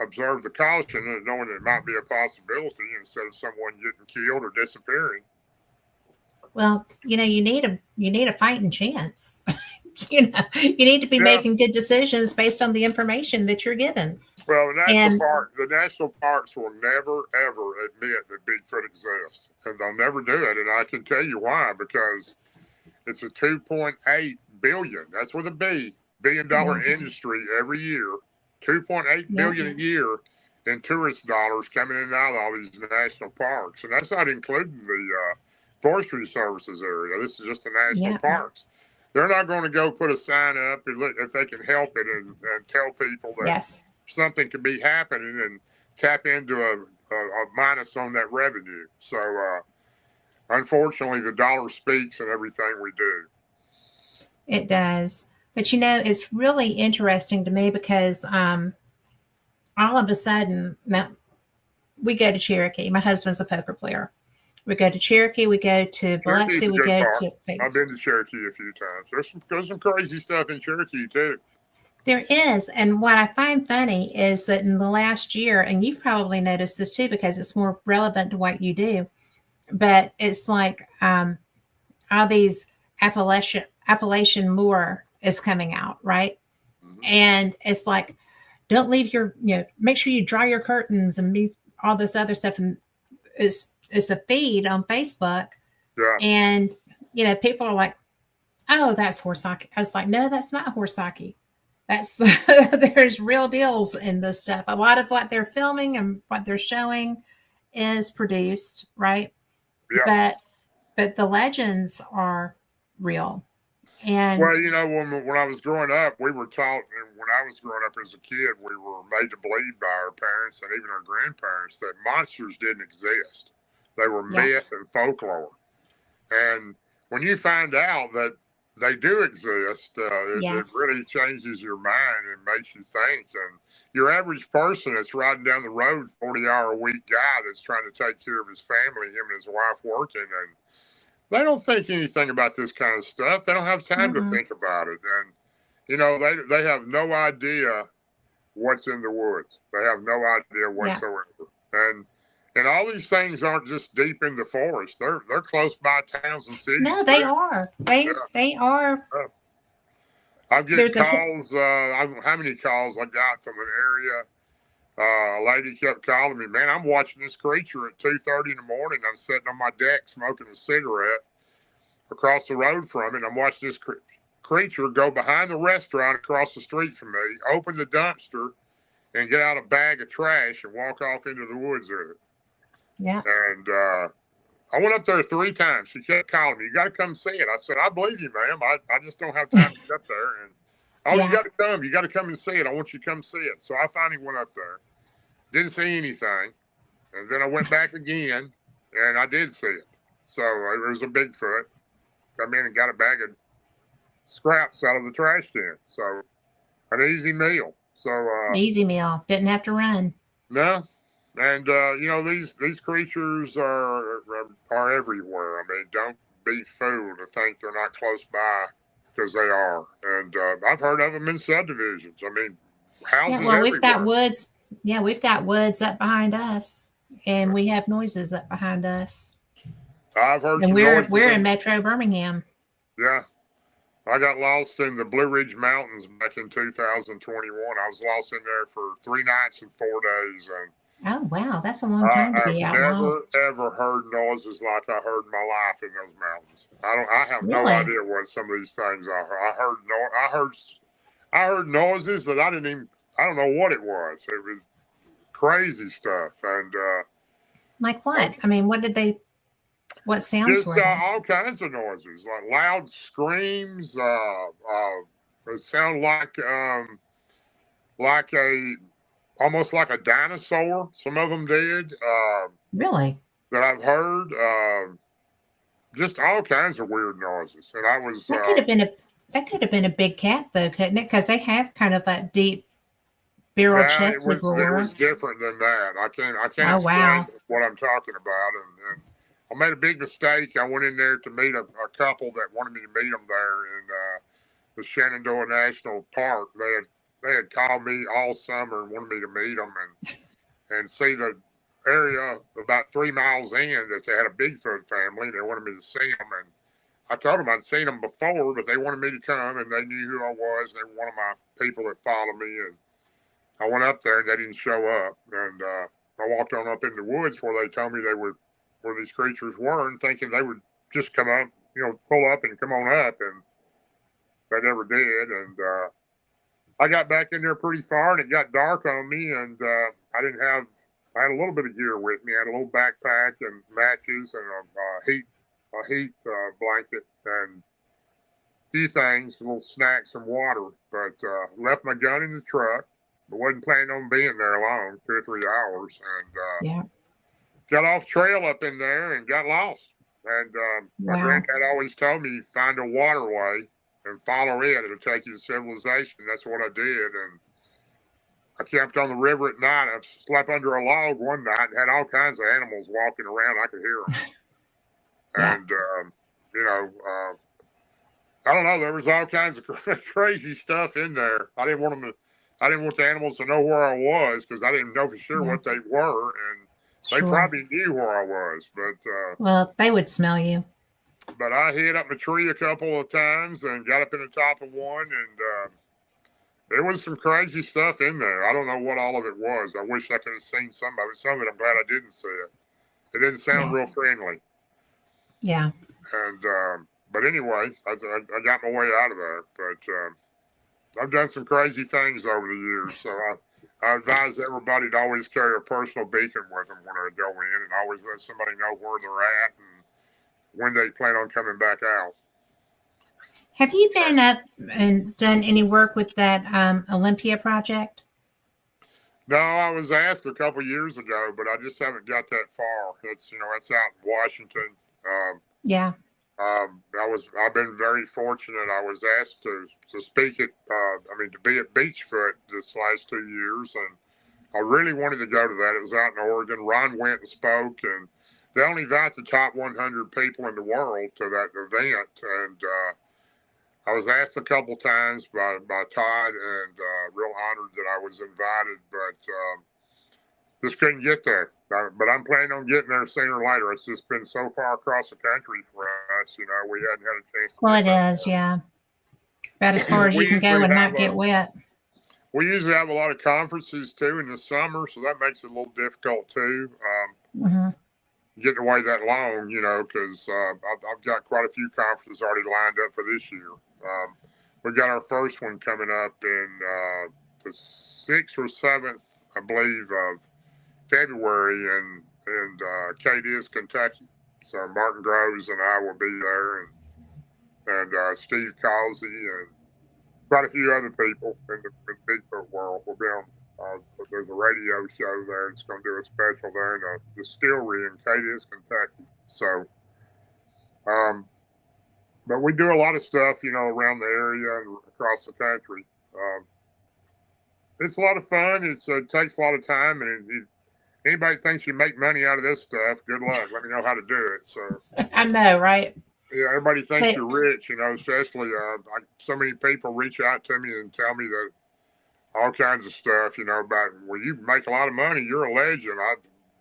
observe the caution and knowing that it might be a possibility instead of someone getting killed or disappearing. Well, you know, you need a fighting chance. You know, you need to be making good decisions based on the information that you're given. Well, the national parks will never ever admit that Bigfoot exists, and they'll never do it. And I can tell you why, because it's a 2.8 billion. That's with a B, billion-dollar industry every year. 2.8 billion a year in tourist dollars coming in and out of all these national parks, and that's not including the forestry services area. This is just the national parks. They're not going to go put a sign up if they can help it and tell people that something could be happening and tap into a minus on that revenue. So, unfortunately, the dollar speaks in everything we do. It does. But, you know, it's really interesting to me because all of a sudden, now we go to Cherokee. My husband's a poker player. We go to Cherokee. We go to Biloxi. We go to Vegas. I've been to Cherokee a few times. There's some crazy stuff in Cherokee, too. There is. And what I find funny is that in the last year, and you've probably noticed this too because it's more relevant to what you do, but it's like all these Appalachian lore is coming out, right? And it's like, don't leave make sure you dry your curtains and all this other stuff. And it's a feed on Facebook. Yeah. And, you know, people are like, oh, that's Horsaki. I was like, no, that's not Horsaki. That's there's real deals in this stuff. A lot of what they're filming and what they're showing is produced, right? Yeah. But the legends are real. And well, you know, when I was growing up, we were taught, and when I was growing up as a kid, we were made to believe by our parents and even our grandparents that monsters didn't exist. They were myth and folklore. And when you find out that they do exist. It Yes. really changes your mind and makes you think. And your average person that's riding down the road, 40-hour-a-week guy that's trying to take care of his family, him and his wife working, and they don't think anything about this kind of stuff. They don't have time to Mm-mm. think about it. And, they have no idea what's in the woods. They have no idea Yeah. whatsoever. And all these things aren't just deep in the forest. They're close by towns and No, cities they too. are. Yeah. They are. I'm getting There's a calls. I don't know how many calls I got from an area. A lady kept calling me, man. I'm watching this creature at 2:30 in the morning. I'm sitting on my deck smoking a cigarette across the road from it. I'm watching this creature go behind the restaurant across the street from me, open the dumpster, and get out a bag of trash and walk off into the woods with it. yeah. And I went up there 3 times. She kept calling me, you got to come see it. I said, I believe you, ma'am. I just don't have time to get up there. And, oh, you Yeah. got to come. You got to come and see it. I want you to come see it. So I finally went up there. Didn't see anything. And then I went back again, and I did see it. So it was a Bigfoot. Come in and got a bag of scraps out of the trash can. So an easy meal. So Easy meal. Didn't have to run. no, and these creatures are everywhere. I mean, don't be fooled to think they're not close by because they are. And I've heard of them in subdivisions. I mean, Yeah. houses Well, we've got everywhere. woods. Yeah, we've got woods up behind us, and we have noises up behind us. I've heard And some we're noises. we're in Metro Birmingham. Yeah, I got lost in the Blue Ridge Mountains back in 2021. I was lost in there for 3 nights and 4 days, and Oh wow, that's a long I time to have be out never lost. ever heard noises like I heard in my life in those mountains. I have no Really? idea what some of these things are. I heard noises that I don't know what it was. It was crazy stuff, and Like what? I mean, what sounds just were they? all kinds of noises, like loud screams. It sounded like a almost like a dinosaur. Some of them did Really? that I've heard. Just all kinds of weird noises, and I was That could have been a big cat though, couldn't it? Because they have kind of that deep barrel yeah, chested it roar. was different than that. I can't Oh explain wow. what I'm talking about, and I made a big mistake. I went in there to meet a couple that wanted me to meet them there in the Shenandoah National Park. They had called me all summer and wanted me to meet them and see the area about 3 miles in that they had a Bigfoot family. They wanted me to see them, and I told them I'd seen them before, but they wanted me to come, and they knew who I was. They were one of my people that followed me, and I went up there, and they didn't show up. And I walked on up in the woods where they told me where these creatures were, and thinking they would just come up, pull up and come on up, and they never did. And I got back in there pretty far, and it got dark on me, and I had a little bit of gear with me. I had a little backpack and matches and a heat blanket and a few things, a little snacks and water. But left my gun in the truck. But wasn't planning on being there long, 2 or 3 hours, and Yeah. got off trail up in there and got lost. And my Wow. granddad always told me, find a waterway and follow it. It'll take you to civilization. That's what I did. And I camped on the river at night. I slept under a log one night and had all kinds of animals walking around. I could hear them. Yeah. And, I don't know. There was all kinds of crazy stuff in there. I didn't want the animals to know where I was because I didn't know for sure Yeah. what they were. And they Sure. probably knew where I was. Well, they would smell you. But I hid up a tree a couple of times and got up in the top of one, and there was some crazy stuff in there. I don't know what all of it was. I wish I could have seen some of it. Some of it, I'm glad I didn't see it. It didn't sound Yeah. real friendly. Yeah. And but anyway, I got my way out of there. But I've done some crazy things over the years, so I advise everybody to always carry a personal beacon with them when they go in, and always let somebody know where they're at and when they plan on coming back out. Have you been up and done any work with that Olympia project? No, I was asked a couple years ago, but I just haven't got that far. That's out in Washington. Yeah. I've been very fortunate. I was asked to speak at, to be at Beachfoot this last 2 years, and I really wanted to go to that. It was out in Oregon. Ron went and spoke, and they only invite the top 100 people in the world to that event. And I was asked a couple times by Todd, and real honored that I was invited, but just couldn't get there. But I'm planning on getting there sooner or later. It's just been so far across the country for us. We hadn't had a chance to Well, get it there. is, yeah. About as far as you can go and not get wet. We usually have a lot of conferences too in the summer, so that makes it a little difficult too. Getting away that long, because I've got quite a few conferences already lined up for this year. We got our first one coming up in the 6th or 7th, I believe, of February in Cadiz, Kentucky. So Martin Groves and I will be there, and Steve Causey and quite a few other people in the Bigfoot world will be on. There's a radio show there. It's going to do a special there in a distillery in Cadiz, Kentucky. So, but we do a lot of stuff, around the area and across the country. It's a lot of fun. It takes a lot of time, and anybody thinks you make money out of this stuff, good luck. Let me know how to do it. So I know, right? Yeah, everybody thinks you're rich, especially so many people reach out to me and tell me that all kinds of stuff, about, well, you make a lot of money, you're a legend.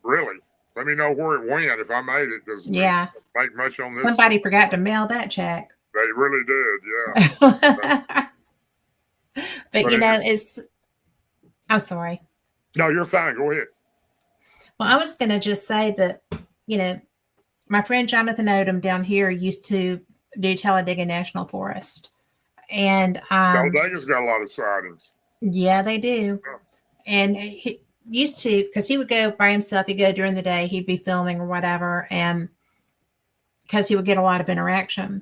Really, let me know where it went if I made it, because yeah, we make much on this. Somebody forgot to mail that check. They really did, yeah. but I'm sorry. No, you're fine. Go ahead. Well, I was going to just say that, my friend Jonathan Odom down here used to do Talladega National Forest. And Talladega's got a lot of sightings. Yeah, they do. Yeah. And he used to, because he would go by himself, he'd go during the day, he'd be filming or whatever, and because he would get a lot of interaction.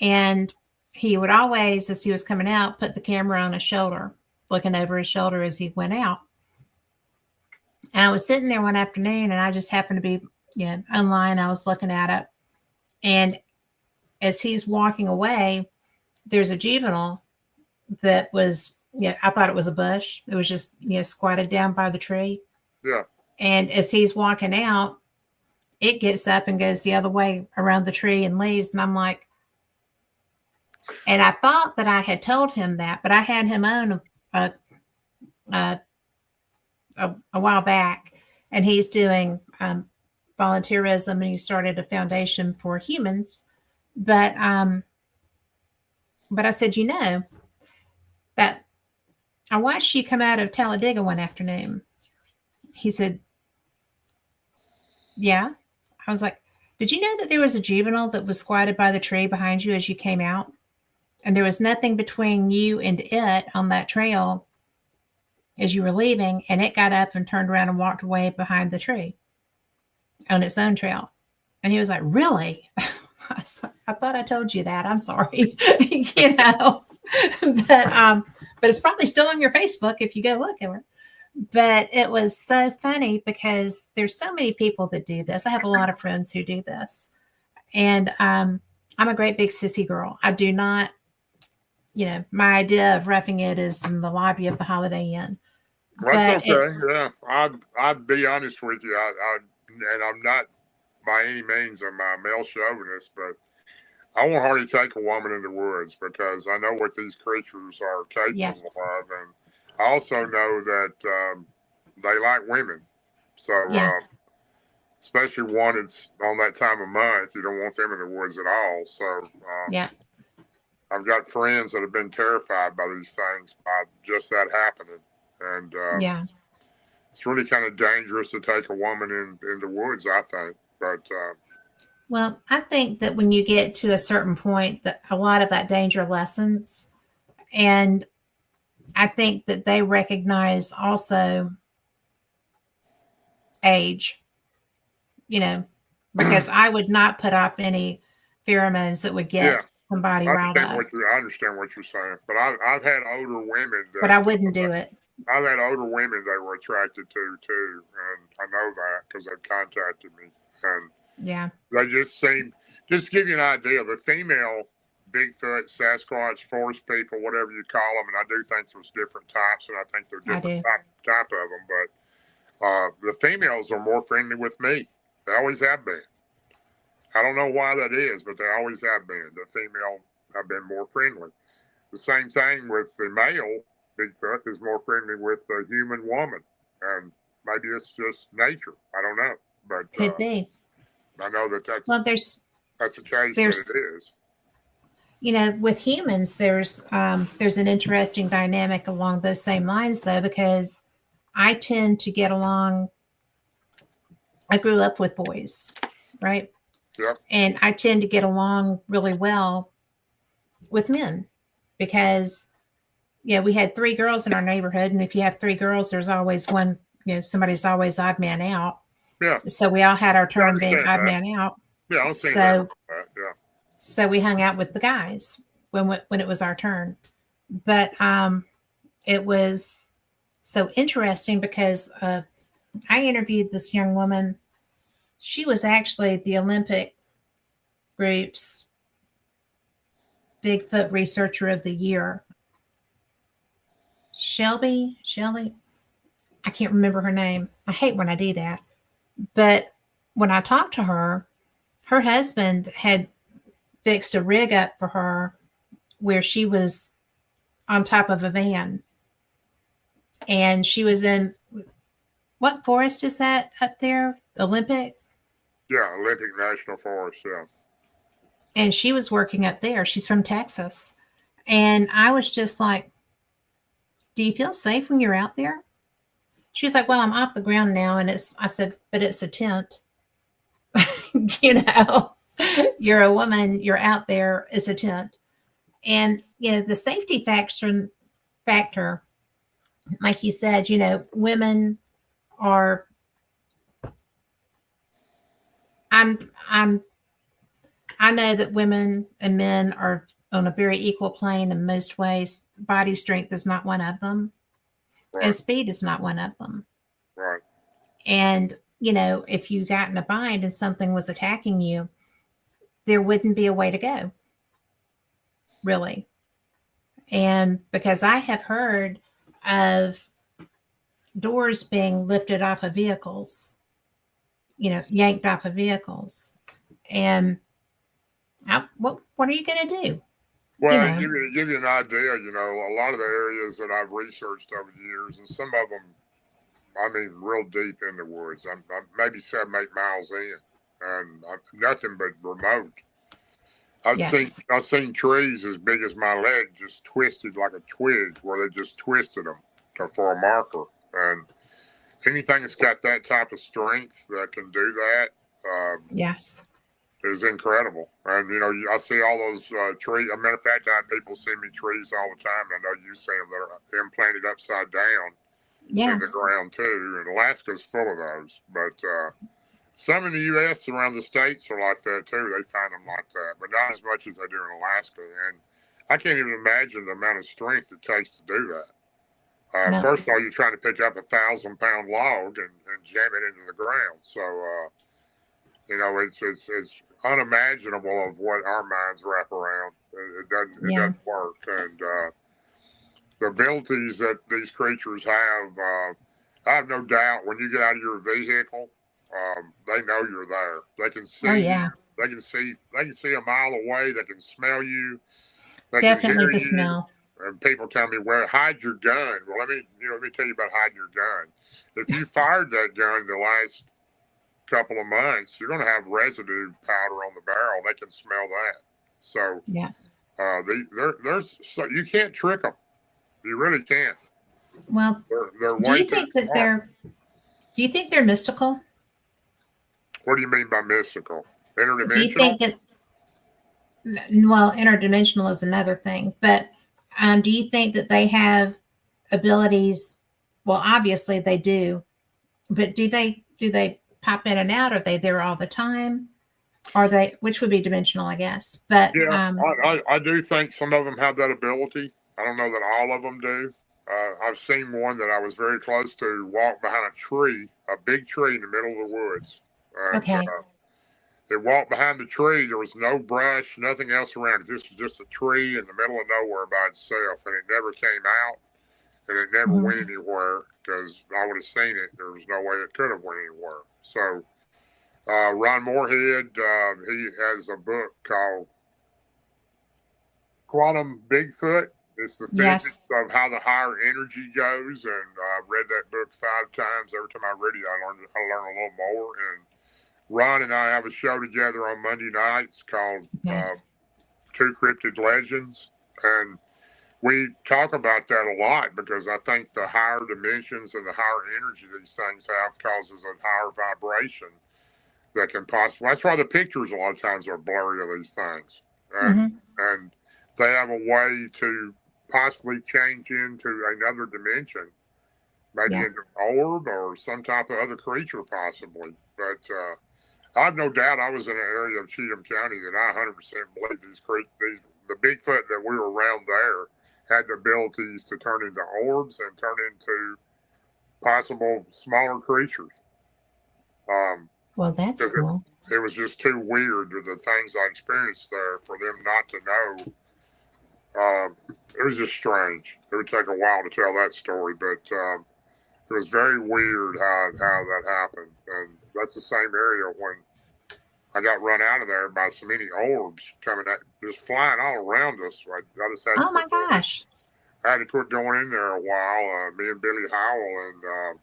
And he would always, as he was coming out, put the camera on his shoulder, looking over his shoulder as he went out. And I was sitting there one afternoon, and I just happened to be online. I was looking at it. And as he's walking away, there's a juvenile that was, I thought it was a bush. It was just, squatted down by the tree. Yeah. And as he's walking out, it gets up and goes the other way around the tree and leaves. And I'm like, and I thought that I had told him that, but I had him on a while back, and he's doing volunteerism, and he started a foundation for humans. But I said, that I watched you come out of Talladega one afternoon. He said, yeah. I was like, did you know that there was a juvenile that was squatted by the tree behind you as you came out? And there was nothing between you and it on that trail as you were leaving, and it got up and turned around and walked away behind the tree on its own trail. And he was like, really? I thought I told you that. I'm sorry. But it's probably still on your Facebook if you go look at it. But it was so funny because there's so many people that do this. I have a lot of friends who do this. And I'm a great big sissy girl. I do not, my idea of roughing it is in the lobby of the Holiday Inn. That's okay. Yeah. I'd be honest with you. And I'm not by any means a male chauvinist, but I won't hardly take a woman in the woods because I know what these creatures are capable of. And I also know that they like women. So, especially one that's on that time of month, you don't want them in the woods at all. So, I've got friends that have been terrified by these things, by just that happening. And it's really kind of dangerous to take a woman in the woods, I think. But well, I think that when you get to a certain point, that a lot of that danger lessens. And I think that they recognize also age, because I would not put up any pheromones that would get somebody riled up. I understand what you're saying, but I've had older women but I wouldn't do it. I've had older women they were attracted to too, and I know that because they've contacted me. And Yeah. They just to give you an idea, the female Bigfoot, Sasquatch, forest people, whatever you call them, and I do think there's different types, and I think there are I different do. type of them, but the females are more friendly with me. They always have been. I don't know why that is, but they always have been. The female have been more friendly. The same thing with the male Bigfoot is more friendly with the human woman, and maybe it's just nature. I don't know, but Could be. I know that Well, that's the case that there's it is. with humans, there's an interesting dynamic along those same lines, though, because I tend to get along. I grew up with boys, right? Yep. And I tend to get along really well with men because, we had three girls in our neighborhood. And if you have three girls, there's always one, somebody's always odd man out. Yeah. So we all had our I turn being understand odd that. man out. Yeah, I understand So, that. Yeah. so we hung out with the guys when it was our turn. But it was so interesting because I interviewed this young woman. She was actually the Olympic group's Bigfoot Researcher of the Year. Shelby, I can't remember her name. I hate when I do that. But when I talked to her, her husband had fixed a rig up for her where she was on top of a van. And she was in, what forest is that up there? Olympic? Yeah, Olympic National Forest, yeah. And she was working up there. She's from Texas. And I was just like, do you feel safe when you're out there? She's like, well, I'm off the ground now. And I said, but it's a tent. You're a woman, you're out there, it's a tent. And, the safety factor, like you said, women are, I'm I know that women and men are on a very equal plane in most ways. Body strength is not one of them, and Right. speed is not one of them. Right. And, if you got in a bind and something was attacking you, there wouldn't be a way to go, really. And because I have heard of doors being lifted off of vehicles, yanked off of vehicles. And what are you going to do? Well, give you an idea, a lot of the areas that I've researched over the years, and some of them, I mean, real deep in the woods. I'm maybe 7, 8 miles in, and nothing but remote. I've seen trees as big as my leg just twisted like a twig, where they just twisted them for a marker. And anything that's got that type of strength that can do that, yes, is incredible. And I see all those trees. As a matter of fact, I have people send me trees all the time, and I know you see them that are implanted upside down in the ground too. And Alaska's full of those, but some in the U.S. around the states are like that too. They find them like that, but not as much as they do in Alaska. And I can't even imagine the amount of strength it takes to do that. No. First of all, you're trying to pick up a 1,000-pound log and jam it into the ground. So, it's unimaginable of what our minds wrap around. It doesn't work. And the abilities that these creatures have, I have no doubt when you get out of your vehicle, they know you're there. They can see. Oh, yeah. They can see a mile away. They can smell you. They Definitely can hear the you. smell. And people tell me, "Well, hide your gun." Well, let me tell you about hiding your gun. If you fired that gun in the last couple of months, you're going to have residue powder on the barrel. They can smell that. So, yeah, you can't trick them. You really can't. Well, they're do way you too think that smart. do you think they're mystical? What do you mean by mystical? Interdimensional? Do you think that? Well, interdimensional is another thing, but do you think that they have abilities? Well, obviously they do, but do they pop in and out? Are they there all the time? Are they, which would be dimensional, I guess? But yeah, I do think some of them have that ability. I don't know that all of them do. I've seen one that I was very close to walk behind a tree, a big tree in the middle of the woods. And, okay. It walked behind the tree. There was no brush, nothing else around it. This was just a tree in the middle of nowhere by itself, and it never came out, and it never Mhm. went anywhere because I would have seen it. There was no way it could have went anywhere. So Ron Moorhead, he has a book called Quantum Bigfoot. It's the Yes. physics of how the higher energy goes, and I've read that book 5 times. Every time I read it, I learn a little more. And Ron and I have a show together on Monday nights called Okay. Two Cryptid Legends, and we talk about that a lot because I think the higher dimensions and the higher energy these things have causes a higher vibration that can possibly. That's why the pictures a lot of times are blurry of these things, Hmm. and they have a way to possibly change into another dimension, maybe Yeah. into an orb or some type of other creature, possibly. But I have no doubt I was in an area of Cheatham County that I 100% believe the Bigfoot that we were around there had the abilities to turn into orbs and turn into possible smaller creatures. Um, Well, that's 'Cause cool. it was just too weird to the things I experienced there for them not to know. It was just strange. It would take a while to tell that story, but it was very weird how that happened. And that's the same area when I got run out of there by so many orbs coming at, just flying all around us. I just had to Oh my quit going in. gosh. I had to quit going in there a while. Me and Billy Howell, and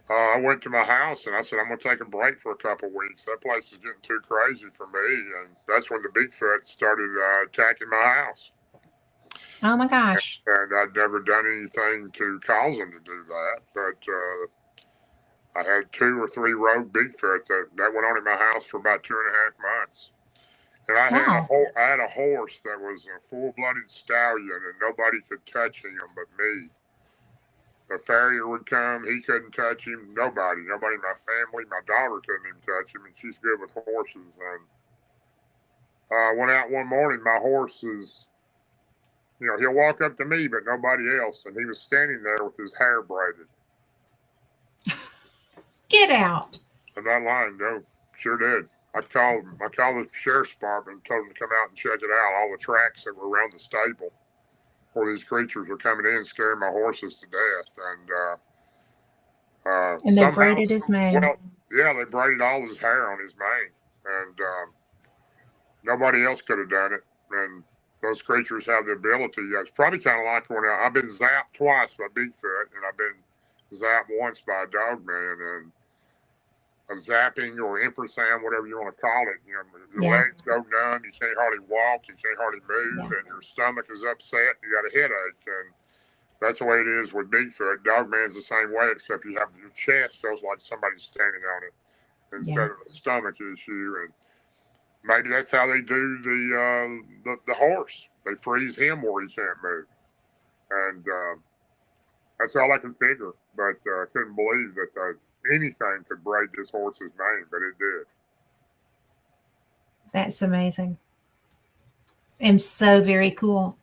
I went to my house and I said, I'm going to take a break for a couple of weeks. That place is getting too crazy for me. And that's when the Bigfoot started attacking my house. Oh my gosh. And I'd never done anything to cause them to do that. But I had 2 or 3 rogue Bigfoot that went on in my house for about 2.5 months. And Wow. I had a horse that was a full-blooded stallion, and nobody could touch him but me. The farrier would come, he couldn't touch him. Nobody in my family. My daughter couldn't even touch him, and she's good with horses. And I went out one morning. My horse is, he'll walk up to me, but nobody else. And he was standing there with his hair braided. Get out. I'm not lying, no, sure did. I called the sheriff's department and told them to come out and check it out. All the tracks that were around the stable where these creatures were coming in, scaring my horses to death. And And they somehow, braided his mane. well, yeah, they braided all his hair on his mane, and nobody else could have done it. And those creatures have the ability. Yeah, it's probably kind of like when I've been zapped twice by Bigfoot, and I've been zapped once by a dog man, and a zapping or infrasound, whatever you want to call it. Your Yeah. legs go numb, you can't hardly walk, you can't hardly move, Yeah. and your stomach is upset, you got a headache, and that's the way it is with Bigfoot. Dogman's the same way, except you have your chest feels like somebody's standing on it Yeah. instead of a stomach issue, and maybe that's how they do the horse. They freeze him where he can't move, and that's all I can figure. But I couldn't believe that anything could braid this horse's mane, but it did. That's amazing. And so very cool.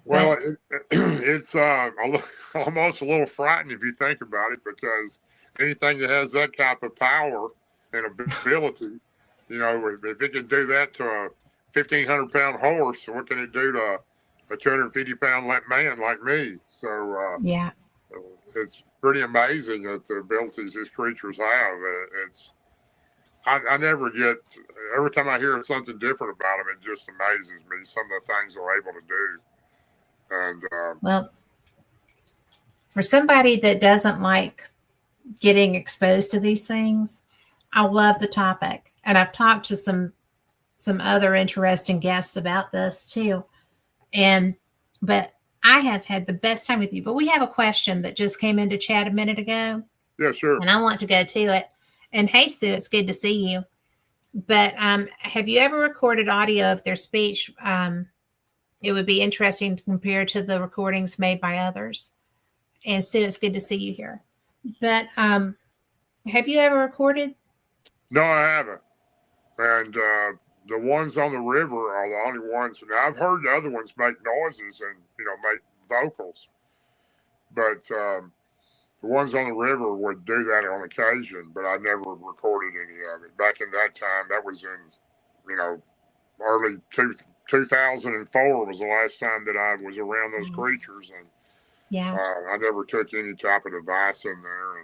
Well, But it's almost a little frightening if you think about it, because anything that has that type of power and ability, if it can do that to a 1,500-pound horse, what can it do to a 250-pound man like me? So yeah. it's pretty amazing that the abilities these creatures have. I never get, every time I hear something different about them, it just amazes me, some of the things they're able to do. And Well, for somebody that doesn't like getting exposed to these things, I love the topic. And I've talked to some other interesting guests about this too. But I have had the best time with you. But we have a question that just came into chat a minute ago, yeah, sure. and I want to go to it. And hey, Sue, it's good to see you. But have you ever recorded audio of their speech? It would be interesting to compare to the recordings made by others. And Sue, it's good to see you here. But have you ever recorded? No, I haven't. And the ones on the river are the only ones. Now, I've heard the other ones make noises and make vocals, but The ones on the river would do that on occasion, but I never recorded any of it. Back in that time, that was in, you know, early 2004 was the last time that I was around those creatures, and Yeah. I never took any type of device in there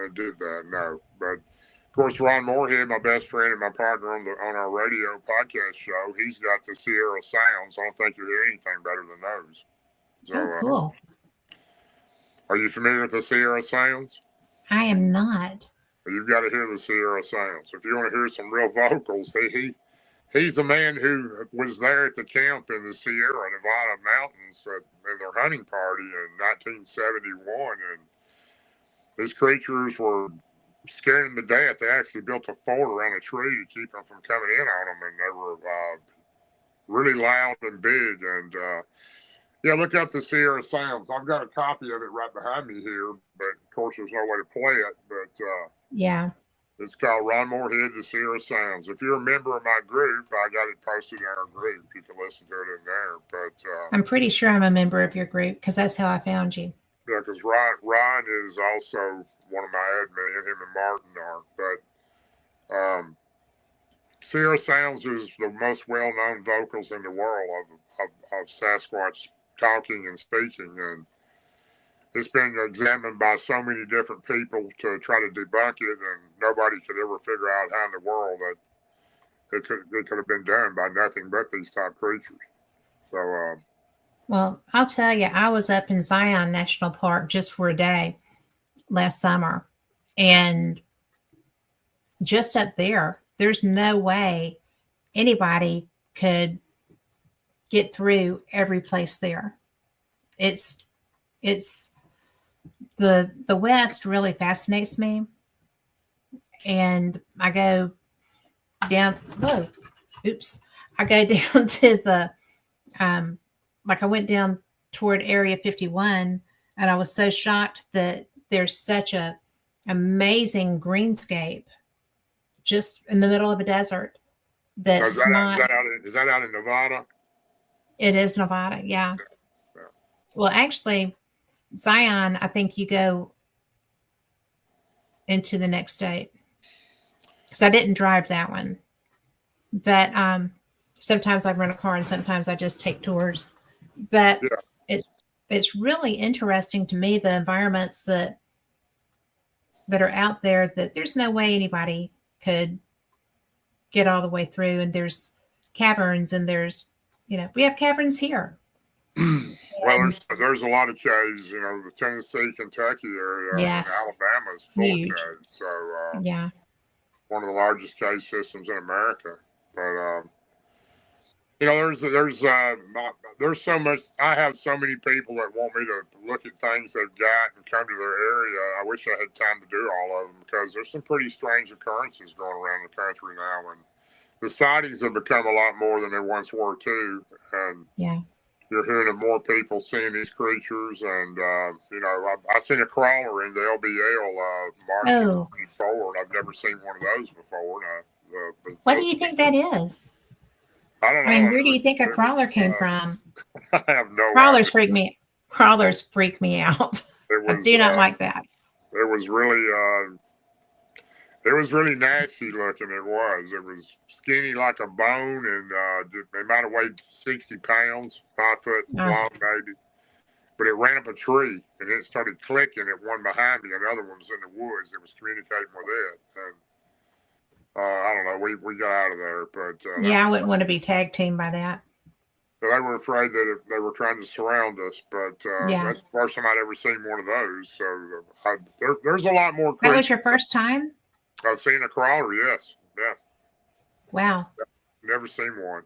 and did that. No, but of course, Ron Moorhead, my best friend and my partner on our radio podcast show, he's got the Sierra Sounds. I don't think you hear anything better than those. So, Oh, cool. Are you familiar with the Sierra Sounds? I am not. You've got to hear the Sierra Sounds. If you want to hear some real vocals, he's the man who was there at the camp in the Sierra Nevada mountains in their hunting party in 1971, and these creatures were scaring them to death. They actually built a fort around a tree to keep them from coming in on them, and they were really loud and big. And yeah, look up the Sierra Sounds. I've got a copy of it right behind me here, but of course there's no way to play it. But yeah, it's called Ron Moorhead, the Sierra Sounds. If you're a member of my group, I got it posted in our group. You can listen to it in there. But I'm pretty sure I'm a member of your group because that's how I found you. Yeah, because Ron is also one of my admin, him and Martin are. But Sierra Sounds is the most well-known vocals in the world of Sasquatch talking and speaking, and it's been examined by so many different people to try to debunk it, and nobody could ever figure out how in the world that it could have been done by nothing but these type creatures. So, well, I'll tell you, I was up in Zion National Park just for a day last summer, and just up there, there's no way anybody could get through every place there. It's the West really fascinates me, and I go down. Whoa, oops! I go down to the like I went down toward Area 51, and I was so shocked that there's such a amazing greenscape just in the middle of a desert. That's is that out in Nevada? It is Nevada, yeah. Well, actually, Zion, I think you go into the next state because I didn't drive that one. But sometimes I rent a car and sometimes I just take tours. But it's really interesting to me, the environments that are out there, that there's no way anybody could get all the way through. And there's caverns, and there's, we have caverns here. Well, there's a lot of caves, the Tennessee, Kentucky area, yes, and Alabama is full of caves. So, yeah, one of the largest cave systems in America. But, there's so much. I have so many people that want me to look at things they've got and come to their area. I wish I had time to do all of them, because there's some pretty strange occurrences going around the country now, and the sightings have become a lot more than they once were too. And yeah, you're hearing of more people seeing these creatures, and I seen a crawler in the LBL March forward. I've never seen one of those before. What do you think that is? I don't know. I mean, where do you think a crawler came from? I have no Crawlers idea. freak me. Crawlers freak me out. I do not like that. It was really nasty looking. It was skinny like a bone, and they might have weighed 60 pounds, 5 foot long maybe. But it ran up a tree, and it started clicking at one behind me. Another one was in the woods. It was communicating with it, and I don't know. We got out of there, but I wouldn't want to be tag teamed by that. They were afraid that they were trying to surround us, but that's the first time I'd ever seen one of those. So there's a lot more. That was your first time? I've seen a crawler, yes. Yeah. Wow. Never seen one.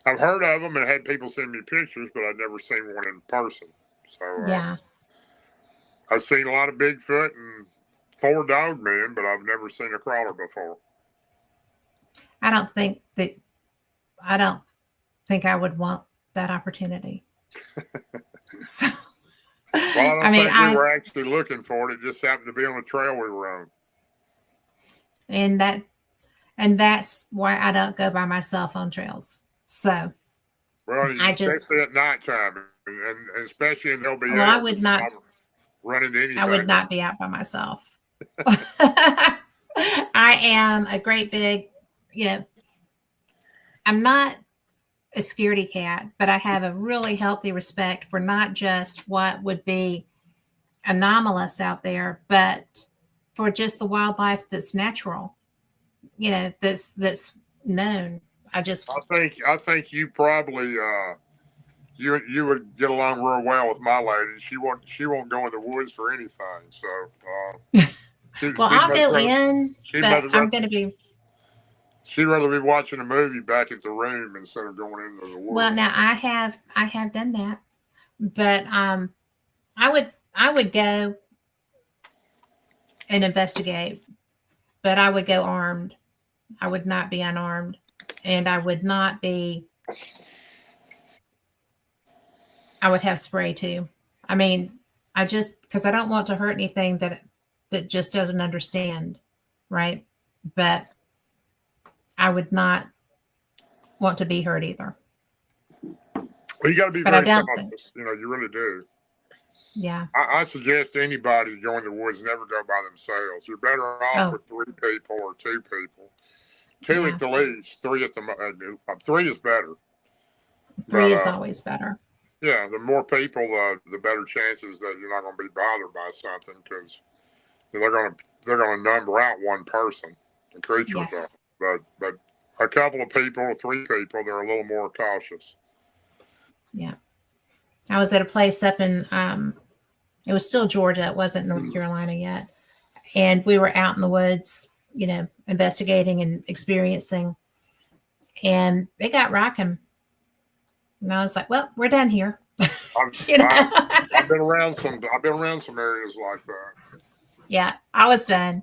I've heard of them and had people send me pictures, but I've never seen one in person. So I've seen a lot of Bigfoot and 4 dog men, but I've never seen a crawler before. I don't think I would want that opportunity. So, well, I think we were actually looking for it. It just happened to be on the trail we were on. And that's why I don't go by myself on trails. So, well, especially at nighttime, and especially in LBL. Well, I would not. run into anything. I would not be out by myself. I am a great big, I'm not a scaredy cat, but I have a really healthy respect for not just what would be anomalous out there, but for just the wildlife that's natural, that's known. I think you probably you would get along real well with my lady. She won't go in the woods for anything. So well, I'll go in, but I'm going to be. She'd rather be watching a movie back at the room instead of going into the woods. Well, now I have done that, but I would go and investigate, but I would go armed. I would not be unarmed, and I would not be. I would have spray too. I mean, because I don't want to hurt anything that just doesn't understand, right? But I would not want to be hurt either. Well, you got to be very cautious. You really do. Yeah. I suggest anybody go in the woods never go by themselves. You're better off with 3 people or 2 people. 2 at the least, 3 at the most. 3 is better. 3 is always better. Yeah, the more people, the better chances that you're not going to be bothered by something, because they're going to number out one person. The creatures are, but a couple of people, 3 people, they're a little more cautious. Yeah, I was at a place up in it was still Georgia. It wasn't North Carolina yet, and we were out in the woods, investigating and experiencing, and they got rocking. And I was like, "Well, we're done here." I've been around some areas like that. Yeah, I was done,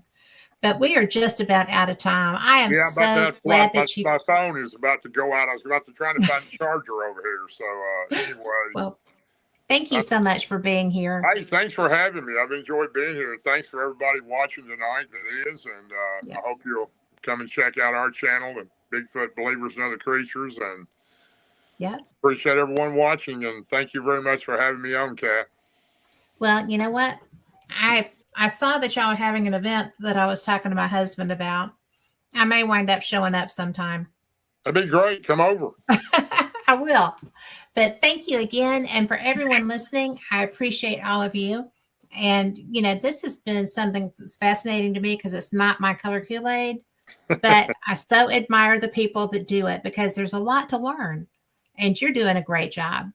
but we are just about out of time. I am so glad that my phone is about to go out. I was about to try to find a charger over here. So anyway, well, thank you so much for being here. Hey, thanks for having me. I've enjoyed being here. Thanks for everybody watching tonight. That is, and I hope you'll come and check out our channel, the Bigfoot Believers and Other Creatures, and. Yeah. Appreciate everyone watching, and thank you very much for having me on, Kat. Well, you know what? I saw that y'all were having an event that I was talking to my husband about. I may wind up showing up sometime. That'd be great. Come over. I will. But thank you again. And for everyone listening, I appreciate all of you. And, this has been something that's fascinating to me because it's not my color Kool-Aid. But I so admire the people that do it because there's a lot to learn. And you're doing a great job.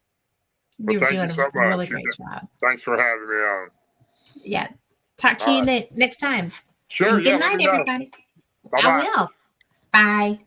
You're doing a really great job. Thanks for having me on. Yeah. Talk to you next time. Sure. And good night, everybody. Bye-bye. I will. Bye.